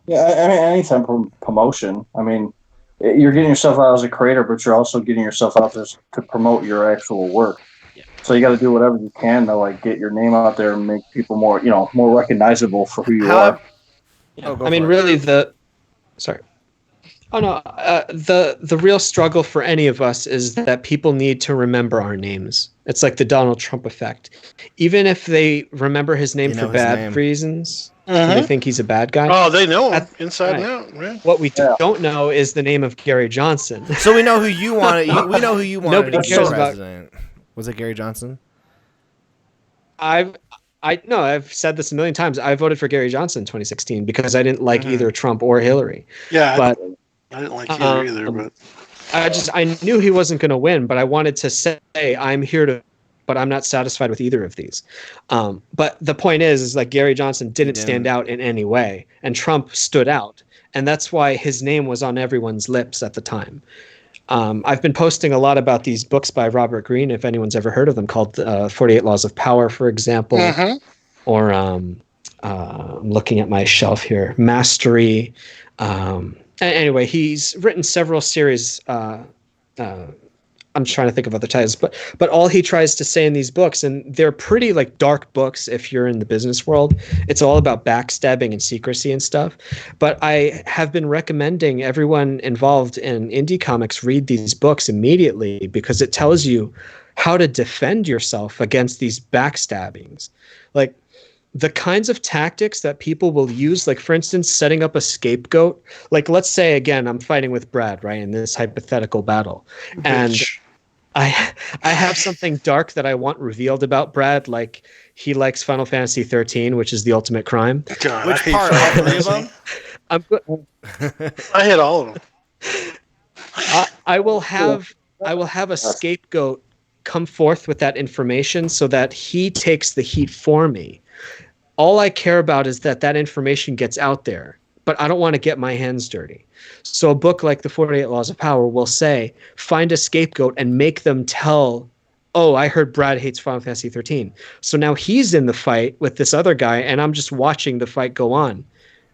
Yeah, I mean, anytime promotion. I mean, you're getting yourself out as a creator, but you're also getting yourself out there to promote your actual work. Yeah. So you got to do whatever you can to like get your name out there and make people more, more recognizable for who you are. Yeah. I mean, really, sorry. Oh no, the real struggle for any of us is that people need to remember our names. It's like the Donald Trump effect. Even if they remember his name for bad reasons, they think he's a bad guy. Oh, they know him inside and out. Yeah. What we don't know is the name of Gary Johnson. So we know who you wanted. We know who you wanted. Nobody cares president. Was it Gary Johnson? I've said this a million times. I voted for Gary Johnson in 2016 because I didn't like either Trump or Hillary. Yeah, but I didn't like either. But I knew he wasn't going to win, but I wanted to say I'm here to, but I'm not satisfied with either of these. But the point is like Gary Johnson didn't stand out in any way, and Trump stood out, and that's why his name was on everyone's lips at the time. I've been posting a lot about these books by Robert Greene, if anyone's ever heard of them, called 48 Laws of Power, for example, or I'm looking at my shelf here, Mastery. Anyway, he's written several series. I'm trying to think of other titles, but all he tries to say in these books, and they're pretty like dark books if you're in the business world. It's all about backstabbing and secrecy and stuff. But I have been recommending everyone involved in indie comics read these books immediately because it tells you how to defend yourself against these backstabbings. Like the kinds of tactics that people will use, like for instance, setting up a scapegoat. Like let's say again, I'm fighting with Brad, right, in this hypothetical battle, and I have something dark that I want revealed about Brad, like he likes Final Fantasy 13, which is the ultimate crime. God, which part? All three of them? I hit all of them. I will have a scapegoat come forth with that information so that he takes the heat for me. All I care about is that information gets out there, but I don't want to get my hands dirty. So a book like The 48 Laws of Power will say, find a scapegoat and make them tell, oh, I heard Brad hates Final Fantasy 13. So now he's in the fight with this other guy, and I'm just watching the fight go on.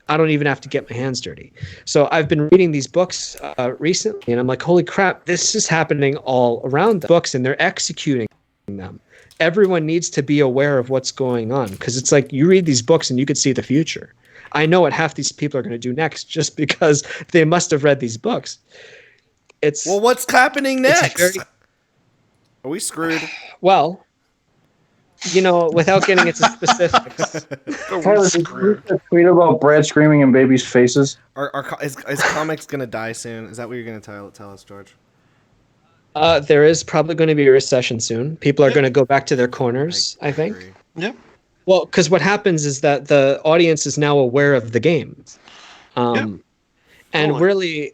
I don't even have to get my hands dirty. So I've been reading these books recently, and I'm like, holy crap, this is happening all around the books, and they're executing them. Everyone needs to be aware of what's going on, because it's like you read these books and you could see the future. I know what half these people are going to do next just because they must have read these books. Well, what's happening next? Are we screwed? Well, without getting into specifics. Tyler, did you tweet about Brad screaming in babies' faces? Is comics going to die soon? Is that what you're going to tell us, George? There is probably going to be a recession soon. People are going to go back to their corners, I think. Yep. Well, because what happens is that the audience is now aware of the game. And really,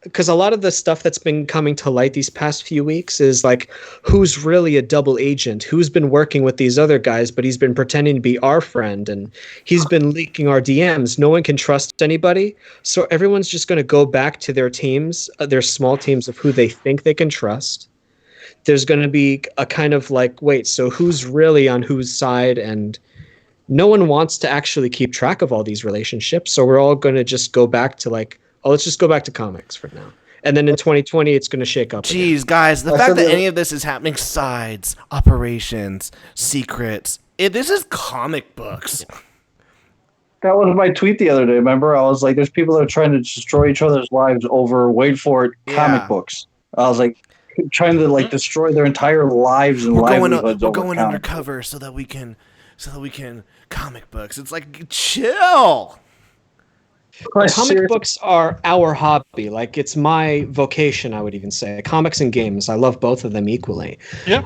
because a lot of the stuff that's been coming to light these past few weeks is like, who's really a double agent? Who's been working with these other guys, but he's been pretending to be our friend, and he's been leaking our DMs. No one can trust anybody. So everyone's just going to go back to their teams, their small teams of who they think they can trust. There's going to be a kind of like, wait, so who's really on whose side? And no one wants to actually keep track of all these relationships. So we're all going to just go back to like, let's just go back to comics for now. And then in 2020, it's going to shake up. Jeez, again. Guys, the fact that any of this is happening, sides, operations, secrets, this is comic books. That was my tweet the other day. Remember, I was like, there's people that are trying to destroy each other's lives over, wait for it, comic books. I was like, trying to like destroy their entire lives and livelihoods. We're going undercover so that we can comic books. It's like, chill. Comic books are our hobby. Like, it's my vocation, I would even say. Comics and games, I love both of them equally. Yeah.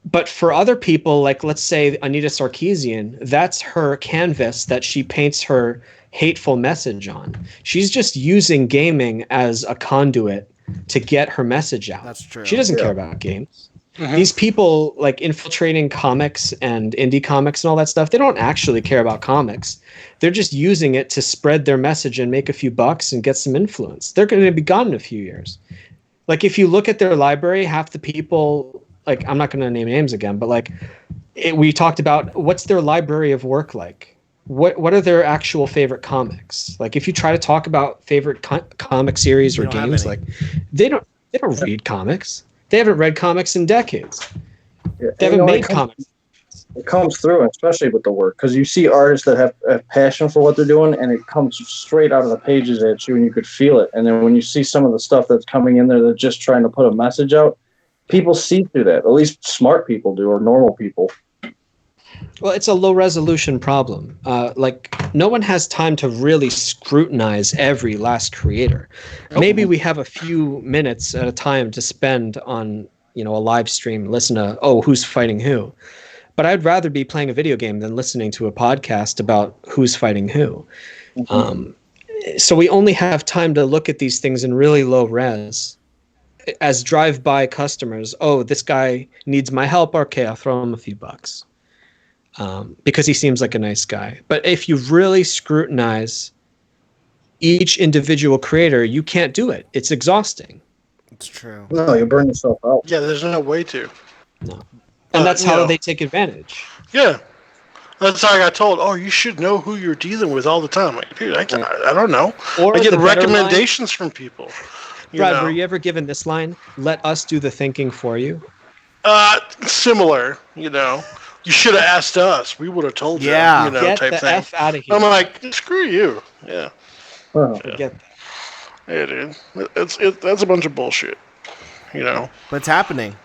But for other people, like let's say Anita Sarkeesian, that's her canvas that she paints her hateful message on. She's just using gaming as a conduit to get her message out. That's true. She doesn't care about games. Mm-hmm. These people like infiltrating comics and indie comics and all that stuff, they don't actually care about comics. They're just using it to spread their message and make a few bucks and get some influence. They're going to be gone in a few years. Like if you look at their library, half the people, like I'm not going to name names again, but like we talked about what's their library of work like. What are their actual favorite comics? Like if you try to talk about favorite comic series or games, like they don't read comics. They haven't read comics in decades. Yeah, they haven't made comics. It comes through, especially with the work, because you see artists that have passion for what they're doing, and it comes straight out of the pages at you, and you could feel it. And then when you see some of the stuff that's coming in there that's just trying to put a message out, people see through that. At least smart people do, or normal people. Well, it's a low resolution problem. Like no one has time to really scrutinize every last creator. Maybe we have a few minutes at a time to spend on, a live stream, listen to, who's fighting who. But I'd rather be playing a video game than listening to a podcast about who's fighting who. So we only have time to look at these things in really low res as drive-by customers. Oh, this guy needs my help. Okay, I'll throw him a few bucks. Because he seems like a nice guy. But if you really scrutinize each individual creator, you can't do it. It's exhausting. It's true. No, you burn yourself out. Yeah, there's no way to. No. And that's how they take advantage. Yeah. That's how I got told, you should know who you're dealing with all the time. Like, dude, I don't know. Or I get recommendations from people. Brad, were you ever given this line? Let us do the thinking for you? Similar, You should have asked us. We would have told you. Get type the thing. F out of here. I'm like, screw you. Yeah. Get that. Yeah, dude. That's a bunch of bullshit. But it's happening.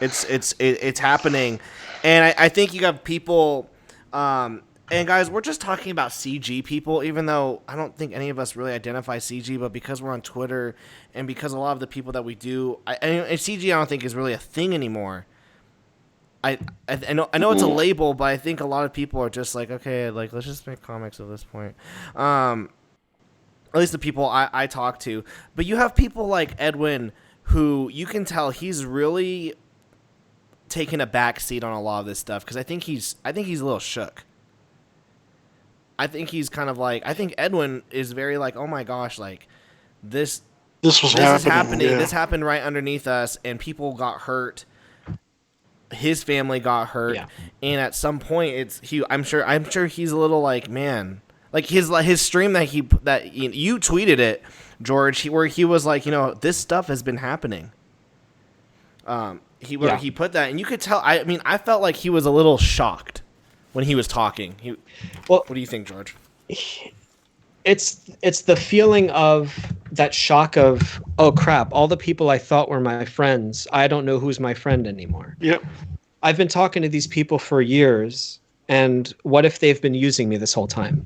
It's happening, and I think you have people. And guys, we're just talking about CG people, even though I don't think any of us really identify CG, but because we're on Twitter and because a lot of the people that we do, and CG, I don't think is really a thing anymore. I know it's a label, but I think a lot of people are just like, okay, like let's just make comics at this point. At least the people I talk to. But you have people like Edwin, who you can tell he's really taking a back seat on a lot of this stuff, because I think he's a little shook. I think he's kind of like, I think Edwin is very like, oh my gosh, like this is happening. Yeah. This happened right underneath us, and people got hurt. His family got hurt, and at some point, I'm sure he's a little like, man, like his stream that you tweeted it, George, where he was like, this stuff has been happening. He put that, and you could tell. I mean, I felt like he was a little shocked when he was talking. What do you think, George? It's the feeling of that shock of, oh crap, all the people I thought were my friends, I don't know who's my friend anymore. Yep. I've been talking to these people for years, and what if they've been using me this whole time?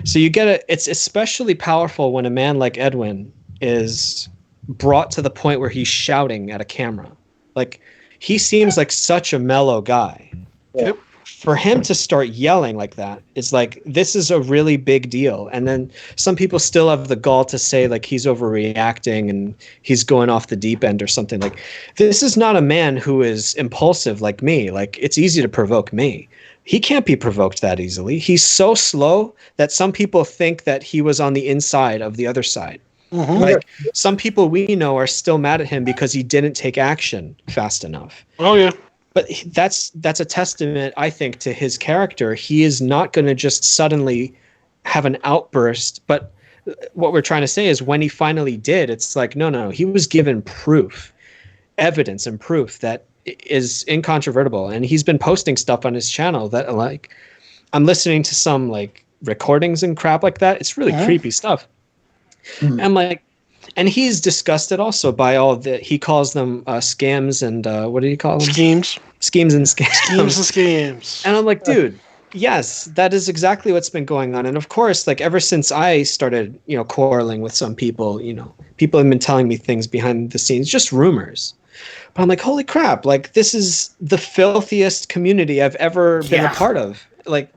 So it's especially powerful when a man like Edwin is brought to the point where he's shouting at a camera. Like, he seems like such a mellow guy. Yep. For him to start yelling like that, it's like, this is a really big deal. And then some people still have the gall to say like he's overreacting and he's going off the deep end or something. Like, this is not a man who is impulsive like me. Like, it's easy to provoke me. He can't be provoked that easily. He's so slow that some people think that he was on the inside of the other side. Mm-hmm. Like, some people we know are still mad at him because he didn't take action fast enough. Oh yeah. But that's a testament, I think, to his character. He is not going to just suddenly have an outburst. But what we're trying to say is when he finally did, it's like, no. He was given evidence and proof that is incontrovertible. And he's been posting stuff on his channel that, like, I'm listening to some, like, recordings and crap like that. It's really creepy stuff. Mm-hmm. I'm like, and he's disgusted also by all the, he calls them scams and what did he call them? Schemes. Schemes and scams. Schemes and scams. And I'm like, dude, yes, that is exactly what's been going on. And of course, like ever since I started, quarreling with some people, people have been telling me things behind the scenes, just rumors. But I'm like, holy crap, like this is the filthiest community I've ever been a part of. Like,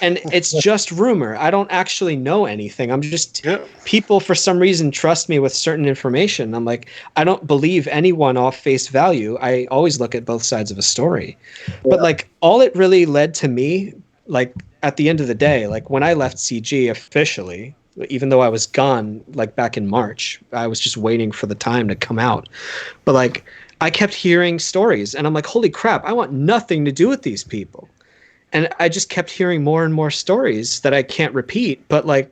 and it's just rumor. I don't actually know anything. I'm just people for some reason trust me with certain information. I'm like, I don't believe anyone off face value. I always look at both sides of a story. But like all it really led to me, like at the end of the day, like when I left CG officially, even though I was gone, like back in March. I was just waiting for the time to come out. But like, I kept hearing stories, and I'm like, holy crap! I want nothing to do with these people. And I just kept hearing more and more stories that I can't repeat. But like,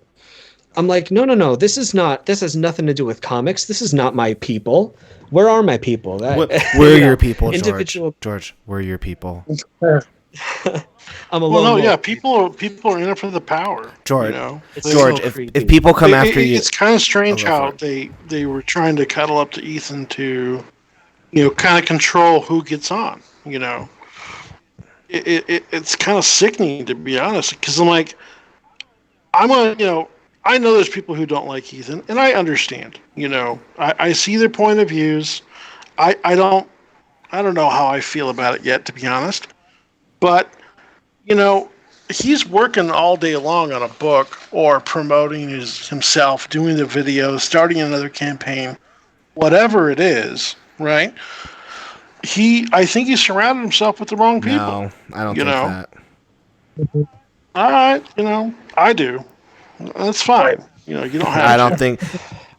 I'm like, no. This has nothing to do with comics. This is not my people. Where are my people? Where are your people, George? Individual. George, where are your people? I'm a Well, lone no, yeah, wolf. people are in it for the power. George, You know? It's George, so if creepy. people come after you, It's kind of strange I'll go how for they were trying to cuddle up to Ethan to, kind of control who gets on. It's kind of sickening, to be honest, because I'm like, I know there's people who don't like Ethan, and I understand. I see their point of views. I don't know how I feel about it yet, to be honest. But, he's working all day long on a book or promoting himself, doing the videos, starting another campaign, whatever it is, right? I think he surrounded himself with the wrong people. no, I don't you think know? that. All right, I do. That's fine. You don't have I to. don't think.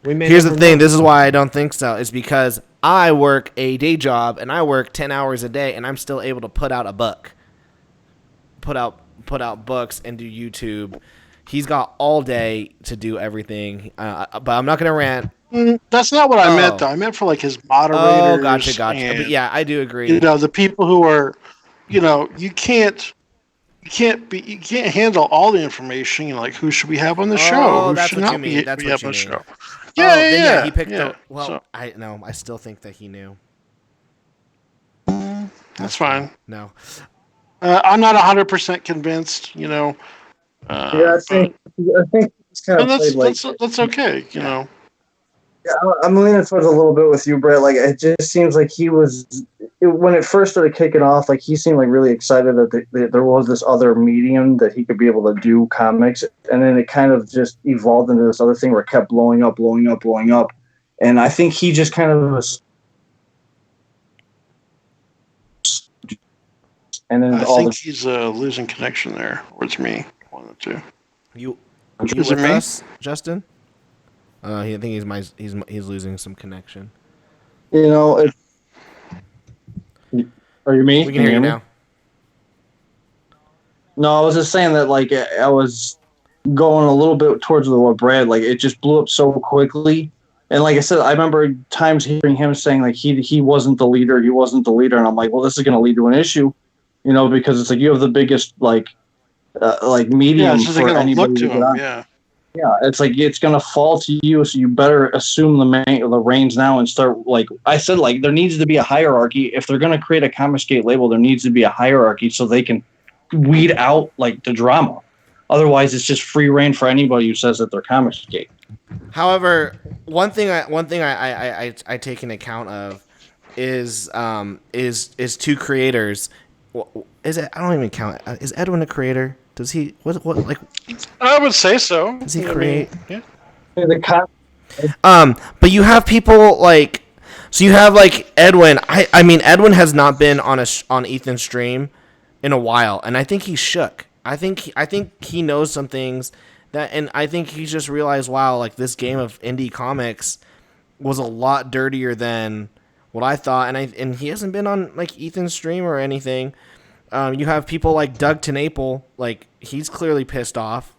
We may Here's the never thing. know. This is why I don't think so. It's because I work a day job and I work 10 hours a day, and I'm still able to put out a book, put out books, and do YouTube. He's got all day to do everything. But I'm not gonna rant. That's not what I meant, Oh. though. I meant for like his moderators. Oh, gotcha. And, But yeah, I do agree. the people who are, you can't handle all the information. Like, who should we have on the show? Oh, Who that's should what you not mean. be That's we what have you on the mean. show? Oh, then yeah, he picked yeah. the. Well, So, I still think that he knew. that's fine. No. I'm not 100% convinced. Yeah, I think it's kind And of played like. that's okay. Yeah, I'm leaning towards a little bit with you, Brett. Like, it just seems like when it first started kicking off, like he seemed like really excited that there was this other medium that he could be able to do comics, and then it kind of just evolved into this other thing where it kept blowing up, and I think he just kind of was. And then I all think the he's losing connection there, or it's me. One of the two. You Is it with me? us, Justin? I think he's losing some connection. are you me? We can hear you me? now. No, I was just saying that like I was going a little bit towards what Brad, like it just blew up so quickly. And like I said, I remember times hearing him saying like he wasn't the leader, and I'm like, well, this is going to lead to an issue, because it's like you have the biggest like medium Yeah, so they're for gonna anybody look to get him. on. Yeah. Yeah, it's like it's going to fall to you, so you better assume the reins now and start. Like I said, like there needs to be a hierarchy. If they're going to create a Comicsgate label, there needs to be a hierarchy so they can weed out like the drama. Otherwise, it's just free reign for anybody who says that they're Comicsgate. However, one thing I take into account of is two creators. Is it? I don't even count. Is Edwin a creator? Does he? What like? I would say so. Does he create? Yeah. But you have people like. So you have like Edwin. I mean Edwin has not been on Ethan's stream in a while, and I think he's shook. I think he knows some things that, and I think he's just realized, wow, like this game of indie comics was a lot dirtier than what I thought, and he hasn't been on like Ethan's stream or anything. You have people like Doug Tenaple, like he's clearly pissed off.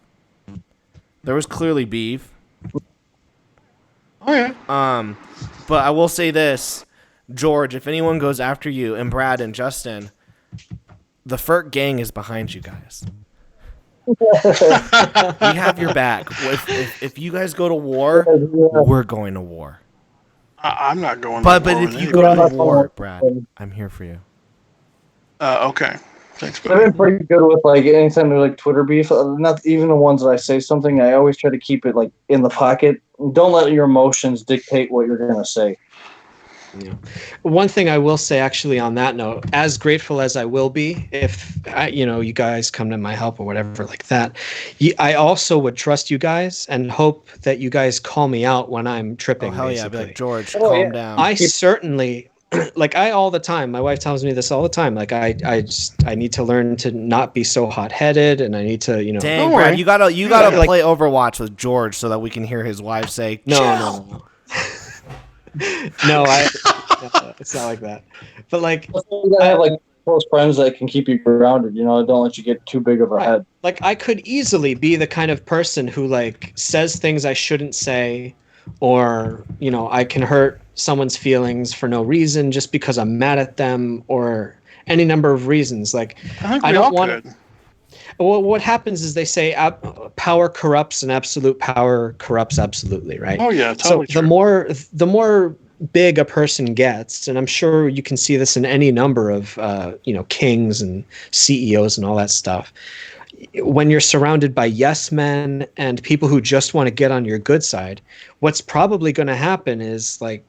There was clearly beef. Oh yeah. But I will say this, George, if anyone goes after you, and Brad and Justin, the FERC gang is behind you guys. We have your back. If you guys go to war, we're going to war. I'm not going. But to war if with you go anybody. to war, Brad, I'm here for you. Okay. Thanks, I've buddy. been pretty good with like anytime there's like Twitter beef. Not even the ones that I say something. I always try to keep it like in the pocket. Don't let your emotions dictate what you're gonna say. Yeah. One thing I will say, actually, on that note, as grateful as I will be if you guys come to my help or whatever like that, I also would trust you guys and hope that you guys call me out when I'm tripping. Oh hell yeah! I'd be basically. like, George, Oh, calm yeah. down. I certainly like I all the time, my wife tells me this all the time. Like I need to learn to not be so hot headed, and I need to, Dang, Don't Brad, worry. you gotta Like- play Overwatch with George so that we can hear his wife say, no, "Chill." no, no, it's not like that. But like, You gotta have like close friends that can keep you grounded. Don't let you get too big of a right. head. Like I could easily be the kind of person who like says things I shouldn't say, or I can hurt someone's feelings for no reason just because I'm mad at them, or any number of reasons. Like I think I we don't all want. could. Well, what happens is they say power corrupts, and absolute power corrupts absolutely, right? Oh yeah, totally So true. the more big a person gets, and I'm sure you can see this in any number of kings and CEOs and all that stuff. When you're surrounded by yes men and people who just want to get on your good side, what's probably going to happen is like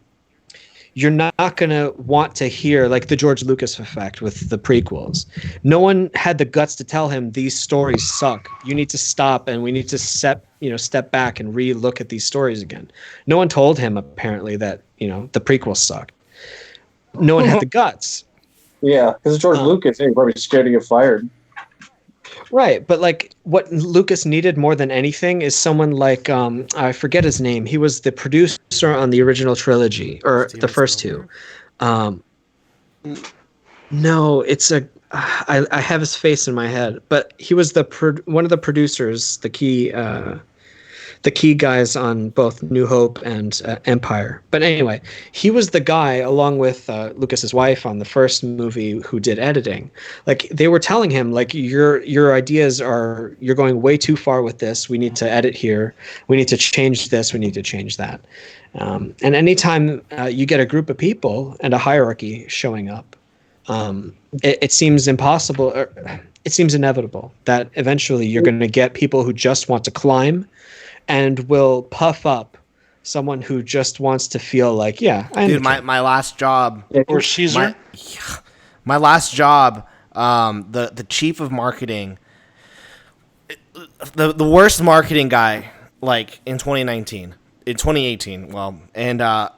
you're not going to want to hear, like the George Lucas effect with the prequels. No one had the guts to tell him these stories suck. You need to stop, and we need to step back and re-look at these stories again. No one told him apparently that the prequels sucked. No one had the guts. Yeah, because George Lucas, he's probably scared to get fired. Right, but like what Lucas needed more than anything is someone like I forget his name. He was the producer on the original trilogy, or the first two. No, it's I have his face in my head, but he was one of the producers, the key guys on both New Hope and Empire. But anyway, he was the guy, along with Lucas's wife on the first movie, who did editing. Like they were telling him, like your ideas you're going way too far with this. We need to edit here. We need to change this. We need to change that. And anytime you get a group of people and a hierarchy showing up, it seems impossible. It seems inevitable that eventually you're going to get people who just want to climb and will puff up someone who just wants to feel like, Dude, my last job, Or Caesar. my last job, the chief of marketing, the worst marketing guy, like in 2018. Well, and Oh,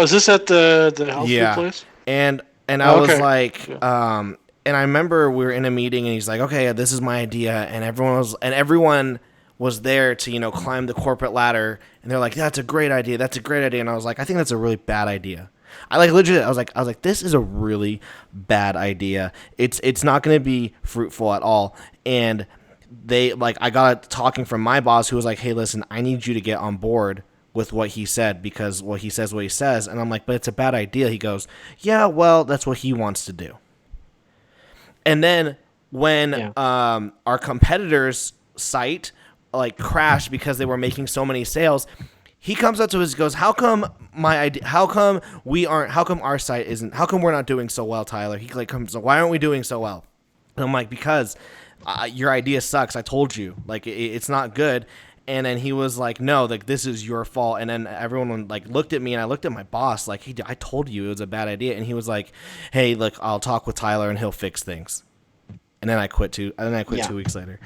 is this at the health food yeah, place? and I was Okay. like, and I remember we were in a meeting, and he's like, okay, this is my idea, and everyone was there to climb the corporate ladder, and they're like, that's a great idea, and I was like, I think that's a really bad idea. I was like, this is a really bad idea. It's not going to be fruitful at all. And I got talking from my boss, who was like, hey, listen, I need you to get on board with what he said, because what he says, and I'm like, but it's a bad idea. He goes, yeah, well, that's what he wants to do. And then when our competitor's site crashed because they were making so many sales, he comes up to us and goes, how come our site isn't, how come we're not doing so well, Tyler? He comes, why aren't we doing so well? And I'm like, because your idea sucks. I told you, it's not good. And then he was like, no, this is your fault. And then everyone looked at me, and I looked at my boss like, hey, I told you it was a bad idea. And he was like, hey, look, I'll talk with Tyler and he'll fix things. And then I quit 2 weeks later.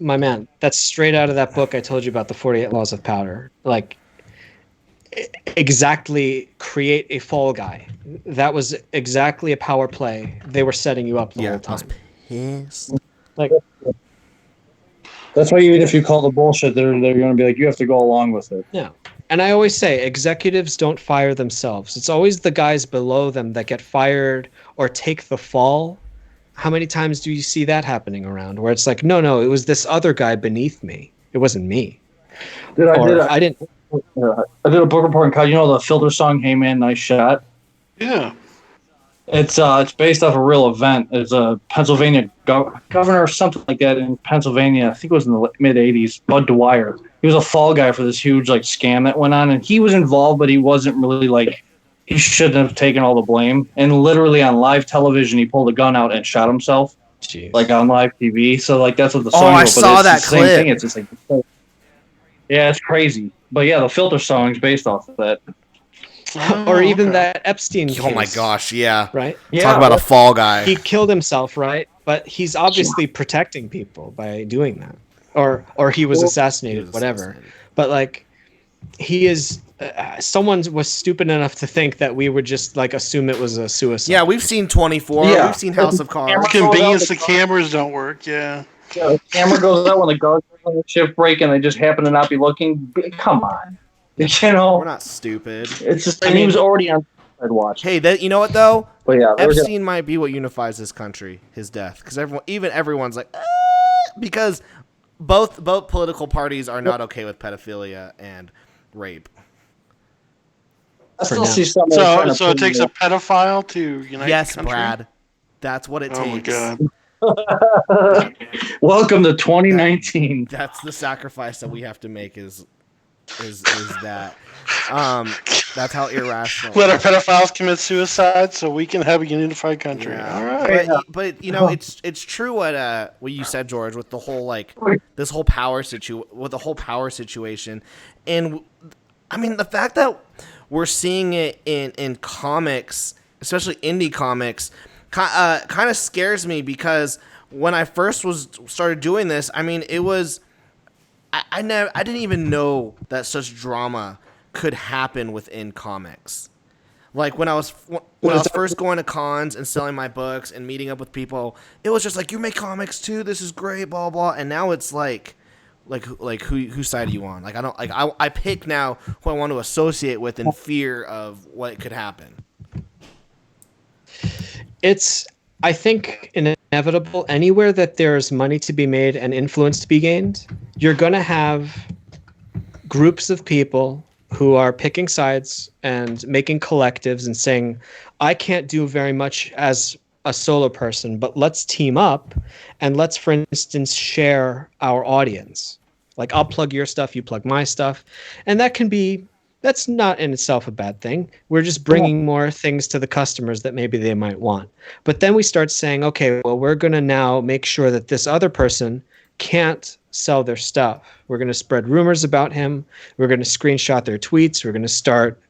my man, that's straight out of that book I told you about, the 48 Laws of Power. Like, exactly, create a fall guy. That was exactly a power play. They were setting you up the whole time. Pissed. Like, That's why even if you call the bullshit, they're going to be like, you have to go along with it. yeah. And I always say, executives don't fire themselves. It's always the guys below them that get fired or take the fall. How many times do you see that happening around, where it's like, no, it was this other guy beneath me. It wasn't me. Dude, I didn't. I did a book report on, the Filter song, Hey Man, Nice Shot? Yeah. It's based off a real event. It's a Pennsylvania governor or something like that in Pennsylvania. I think it was in the mid 80s. Bud Dwyer. He was a fall guy for this huge scam that went on, and he was involved, but he wasn't really he shouldn't have taken all the blame. And literally on live television, he pulled a gun out and shot himself. Jeez. On live TV. So that's what the song. Oh, I was, but saw it's that the same clip. thing. It's just yeah, it's crazy. But yeah, the Filter song is based off of that. Or even that Epstein case. Oh my gosh, yeah. Right? Yeah, Talk about a fall guy. He killed himself, right? But he's obviously protecting people by doing that. Or he was assassinated, whatever. But he is. Someone was stupid enough to think that we would just like assume it was a suicide. Yeah, we've seen 24. Yeah. We've seen House of Cards. Convenience the cameras don't work. Yeah. Yeah, the camera goes out when the guards are on the shift break and they just happen to not be looking. Come on. You know? We're not stupid. It's just, he was already on I'd watch. Hey, that you know what though? But yeah, Epstein might be what unifies this country. His death, because everyone's like, because both political parties are not okay with pedophilia and rape. I still see some. So it takes a pedophile to unite Yes, the country? Brad. That's what it takes. Oh my god. Welcome to 2019. That's the sacrifice that we have to make is that. That's how irrational. Let our pedophiles commit suicide so we can have a unified country. Yeah. All right. But you know, it's true what you said, George, with the whole this whole power situation, and I mean the fact that we're seeing it in comics, especially indie comics, kind of scares me, because when I first started doing this, I mean, it was I didn't even know that such drama could happen within comics. Like when I was first going to cons and selling my books and meeting up with people, it was just like, you make comics too, this is great, blah blah. And now it's like whose side are you on? Like I pick now who I want to associate with in fear of what could happen. It's, I think, inevitable. Anywhere that there's money to be made and influence to be gained, you're going to have groups of people who are picking sides and making collectives and saying, I can't do very much as a solo person, but let's team up and let's, for instance, share our audience. Like, I'll plug your stuff, you plug my stuff. And that's not in itself a bad thing. We're just bringing more things to the customers that maybe they might want. But then we start saying, okay, well, we're going to now make sure that this other person can't sell their stuff. We're going to spread rumors about him. We're going to screenshot their tweets. We're going to start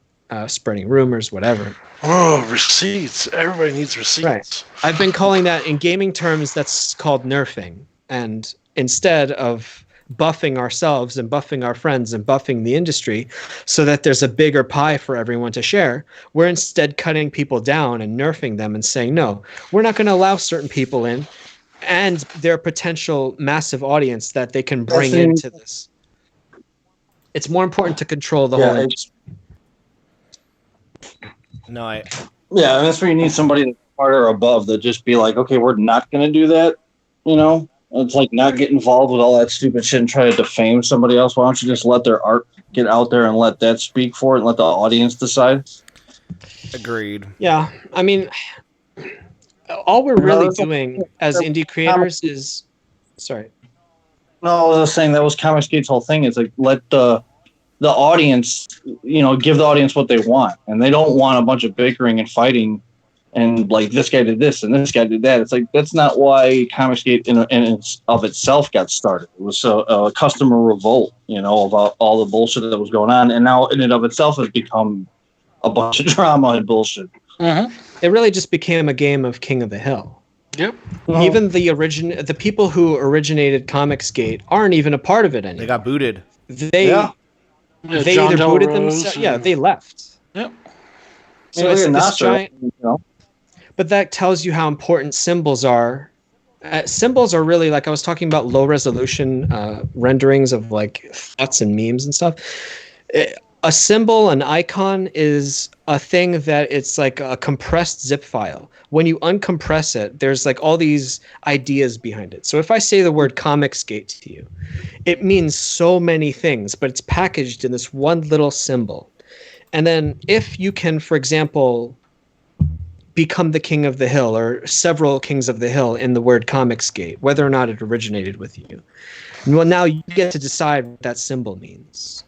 spreading rumors, whatever. Oh, receipts. Everybody needs receipts. Right. I've been calling that, in gaming terms, that's called nerfing. And instead of buffing ourselves and buffing our friends and buffing the industry so that there's a bigger pie for everyone to share, we're instead cutting people down and nerfing them and saying, no, we're not going to allow certain people in and their potential massive audience that they can bring into this. It's more important to control the whole industry. Yeah, and that's where you need somebody harder above that just be like, okay, we're not going to do that, you know? It's like not get involved with all that stupid shit and try to defame somebody else. Why don't you just let their art get out there and let that speak for it and let the audience decide? Agreed. Yeah, I mean, all we're really doing as indie creators is... Sorry. No, I was saying that was Comicsgate's whole thing. Is like, let the audience, you know, give the audience what they want. And they don't want a bunch of bickering and fighting and like this guy did this and this guy did that. It's like, that's not why Comicsgate in of itself got started. It was a customer revolt, you know, about all the bullshit that was going on. And now in and of itself has become a bunch of drama and bullshit. Mm-hmm. It really just became a game of King of the Hill. Yep. Even the people who originated Comicsgate aren't even a part of it anymore. They got booted. They either booted themselves. Yeah, they left. Yep. So it's this giant. You know? But that tells you how important symbols are. Symbols are really, like I was talking about, low resolution renderings of like thoughts and memes and stuff. A symbol, an icon, is a thing that it's like a compressed zip file. When you uncompress it, there's like all these ideas behind it. So if I say the word Comicsgate to you, it means so many things, but it's packaged in this one little symbol. And then if you can, for example, become the king of the hill or several kings of the hill in the word Comicsgate, whether or not it originated with you, well, now you get to decide what that symbol means.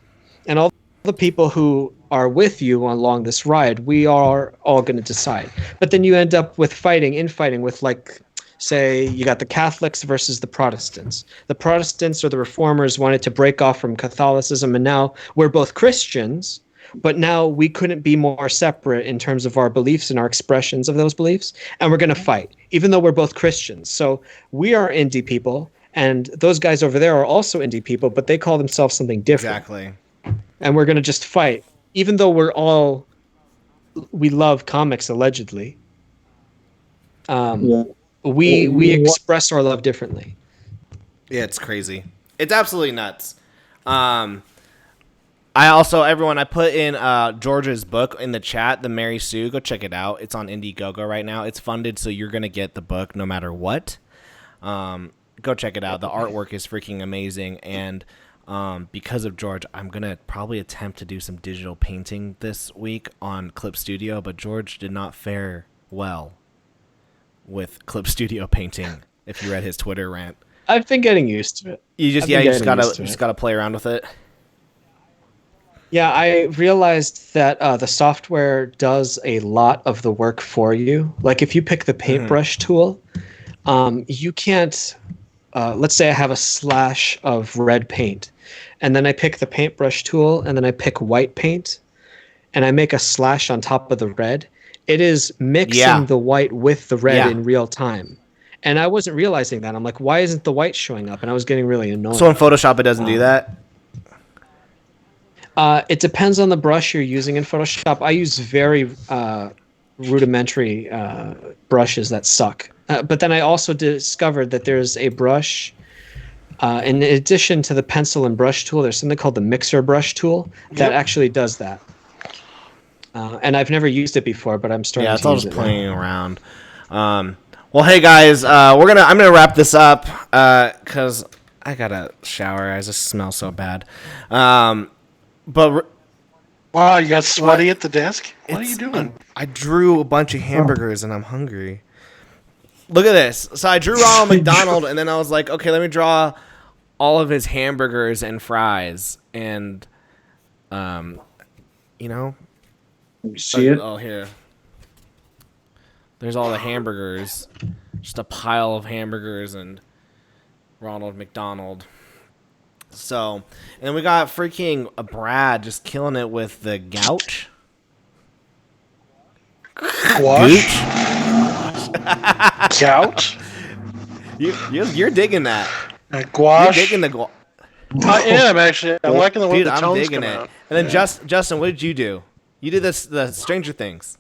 And all the people who are with you along this ride, we are all going to decide. But then you end up with infighting with, like, say you got the Catholics versus the Protestants. The Protestants or the Reformers wanted to break off from Catholicism, and now we're both Christians, but now we couldn't be more separate in terms of our beliefs and our expressions of those beliefs, and we're going to fight, even though we're both Christians. So we are indie people, and those guys over there are also indie people, but they call themselves something different. Exactly. and we're gonna just fight, even though we love comics allegedly. Yeah. We express our love differently. Yeah, it's crazy. It's absolutely nuts. I also, everyone, I put in George's book in the chat, The Mary Sue. Go check it out. It's on Indiegogo right now. It's funded, so you're going to get the book no matter what. Go check it out. The artwork is freaking amazing. And because of George, I'm going to probably attempt to do some digital painting this week on Clip Studio, but George did not fare well with Clip Studio painting, if you read his Twitter rant. I've been getting used to it. You just gotta play around with it. Yeah, I realized that the software does a lot of the work for you. Like if you pick the paintbrush tool, you can't. Let's say I have a slash of red paint, and then I pick the paintbrush tool, and then I pick white paint, and I make a slash on top of the red. It is mixing the white with the red in real time. And I wasn't realizing that. I'm like, why isn't the white showing up? And I was getting really annoyed. So in Photoshop, it doesn't do that? It depends on the brush you're using in Photoshop. I use very rudimentary brushes that suck. But then I also discovered that there's a brush, in addition to the pencil and brush tool, there's something called the mixer brush tool that actually does that. And I've never used it before, but I'm starting to use it. Yeah, it's all just playing around. Well, hey guys, I'm gonna wrap this up because I gotta shower. I just smell so bad. But wow, you got sweaty at the desk. What are you doing? I drew a bunch of hamburgers and I'm hungry. Look at this. So I drew Ronald McDonald and then I was like, okay, let me draw all of his hamburgers and fries and, you know. You see it? Oh, here. There's all the hamburgers. Just a pile of hamburgers and Ronald McDonald. So, and then we got freaking Brad just killing it with the gouch. Gouache? Gouch? You're digging that. Gouache? You're digging the gouache. I am, actually. I'm liking the way the tones digging come it. out. And then Justin, what did you do? You did the Stranger Things.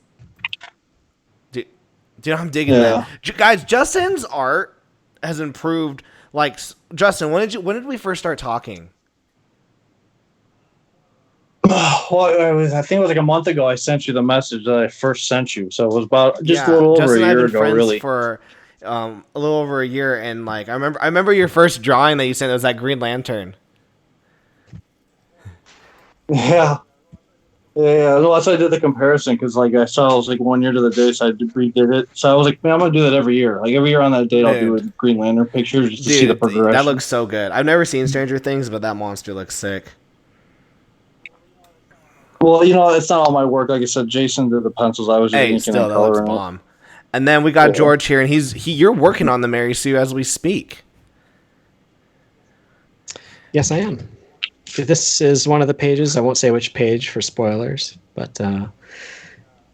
Dude, I'm digging that. Guys, Justin's art has improved. Like, Justin, when did we first start talking? Well, I think it was like a month ago I sent you the message that I first sent you. So it was about just a little over a year ago, really. For a little over a year, and like I remember your first drawing that you sent. It was that Green Lantern. Yeah. Well, that's why I did the comparison because, like, I saw it was like 1 year to the day, so I redid it. So I was like, man, I'm gonna do that every year. Like every year on that date, I'll do a Green Lantern picture just to see the progression. That looks so good. I've never seen Stranger Things, but that monster looks sick. Well, it's not all my work. Like I said, Jason did the pencils. I was just inking and coloring. That looks bomb. And then we got George here, and you're working on the Mary Sue as we speak. Yes, I am. This is one of the pages. I won't say which page for spoilers, but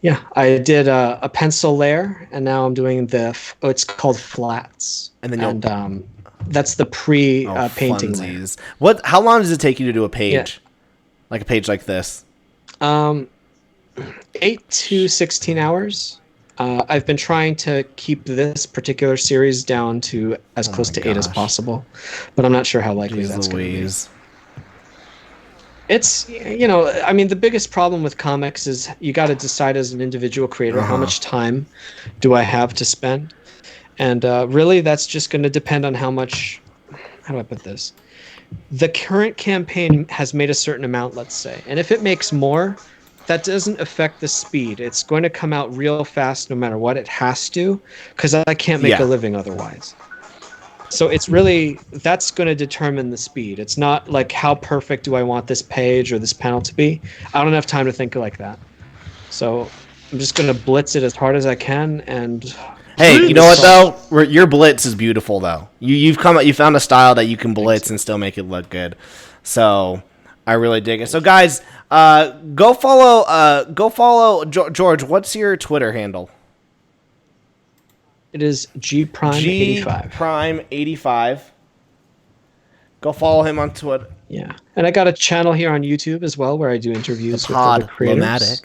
yeah, I did a pencil layer, and now I'm doing it's called flats, and then that's the painting layer. How long does it take you to do a page, like a page like this? 8 to 16 hours. I've been trying to keep this particular series down to as close to 8 as possible, but I'm not sure how likely that's going to be. It's, I mean, the biggest problem with comics is you got to decide as an individual creator how much time do I have to spend. And really, that's just going to depend on how much, how do I put this? The current campaign has made a certain amount, let's say. And if it makes more, that doesn't affect the speed. It's going to come out real fast no matter what. It has to, because I can't make a living otherwise. So it's really, that's going to determine the speed. It's not like how perfect do I want this page or this panel to be. I don't have time to think like that. So I'm just going to blitz it as hard as I can. And hey, you know what though? Your blitz is beautiful though. You found a style that you can blitz and still make it look good. So I really dig it. So guys, go follow George. What's your Twitter handle? It is G Prime 85. Prime 85. Go follow him on Twitter. Yeah, and I got a channel here on YouTube as well where I do interviews with other creators.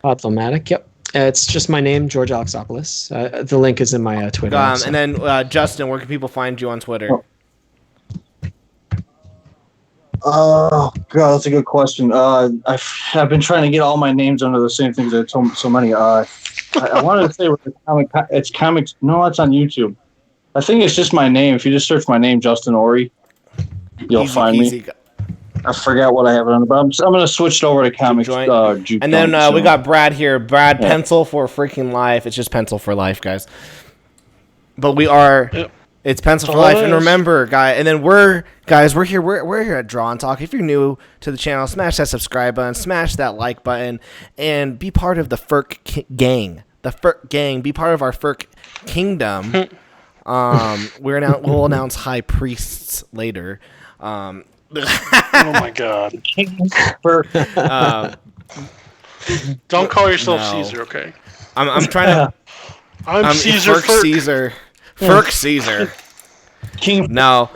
Podlomatic, yep. It's just my name, George Alexopoulos. The link is in my Twitter. And then Justin, where can people find you on Twitter? Oh God, that's a good question. I've been trying to get all my names under the same things. There's so many. I wanted to say with the comic, it's comics. No, it's on YouTube. I think it's just my name. If you just search my name, Justin Ori, you'll find me. I forgot what I have it under, but I'm going to switch it over to comics. And then we got Brad here. Brad, Pencil for freaking life. It's just Pencil for life, guys. But we are. Yep. It's Pencil for life, and remember, guys. And then we're here. We're here at Draw and Talk. If you're new to the channel, smash that subscribe button, smash that like button, and be part of the FERC gang. The FERC gang. Be part of our FERC kingdom. We'll announce high priests later. Oh my God! Don't call yourself Caesar, okay? I'm trying to. I'm Caesar. FERC Caesar. FERC Caesar. King. No,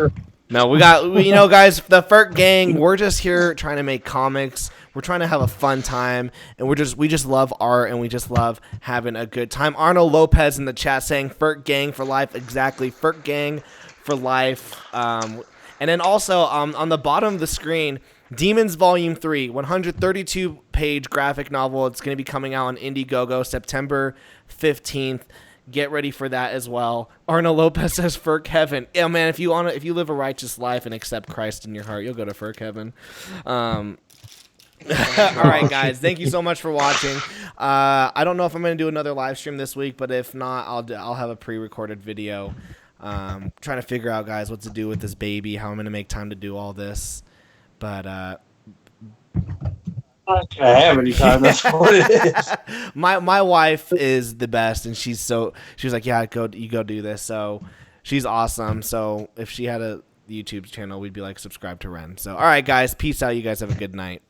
we got, guys, the FERC gang, we're just here trying to make comics. We're trying to have a fun time, and we just love art, and we just love having a good time. Arnold Lopez in the chat saying FERC gang for life. Exactly. FERC gang for life. And then also on the bottom of the screen, Demons Volume 3, 132-page graphic novel. It's going to be coming out on Indiegogo September 15th. Get ready for that as well. Arnold Lopez says FERC heaven. Yeah, man, if you live a righteous life and accept Christ in your heart, you'll go to FERC heaven. All right, guys. Thank you so much for watching. I don't know if I'm going to do another live stream this week, but if not, I'll have a pre-recorded video. Trying to figure out, guys, what to do with this baby, how I'm going to make time to do all this. But I have any time. That's what it is. My wife is the best, and she was like, yeah, you go do this. So she's awesome. So if she had a YouTube channel, we'd be like, subscribe to Ren. So all right, guys, peace out. You guys have a good night.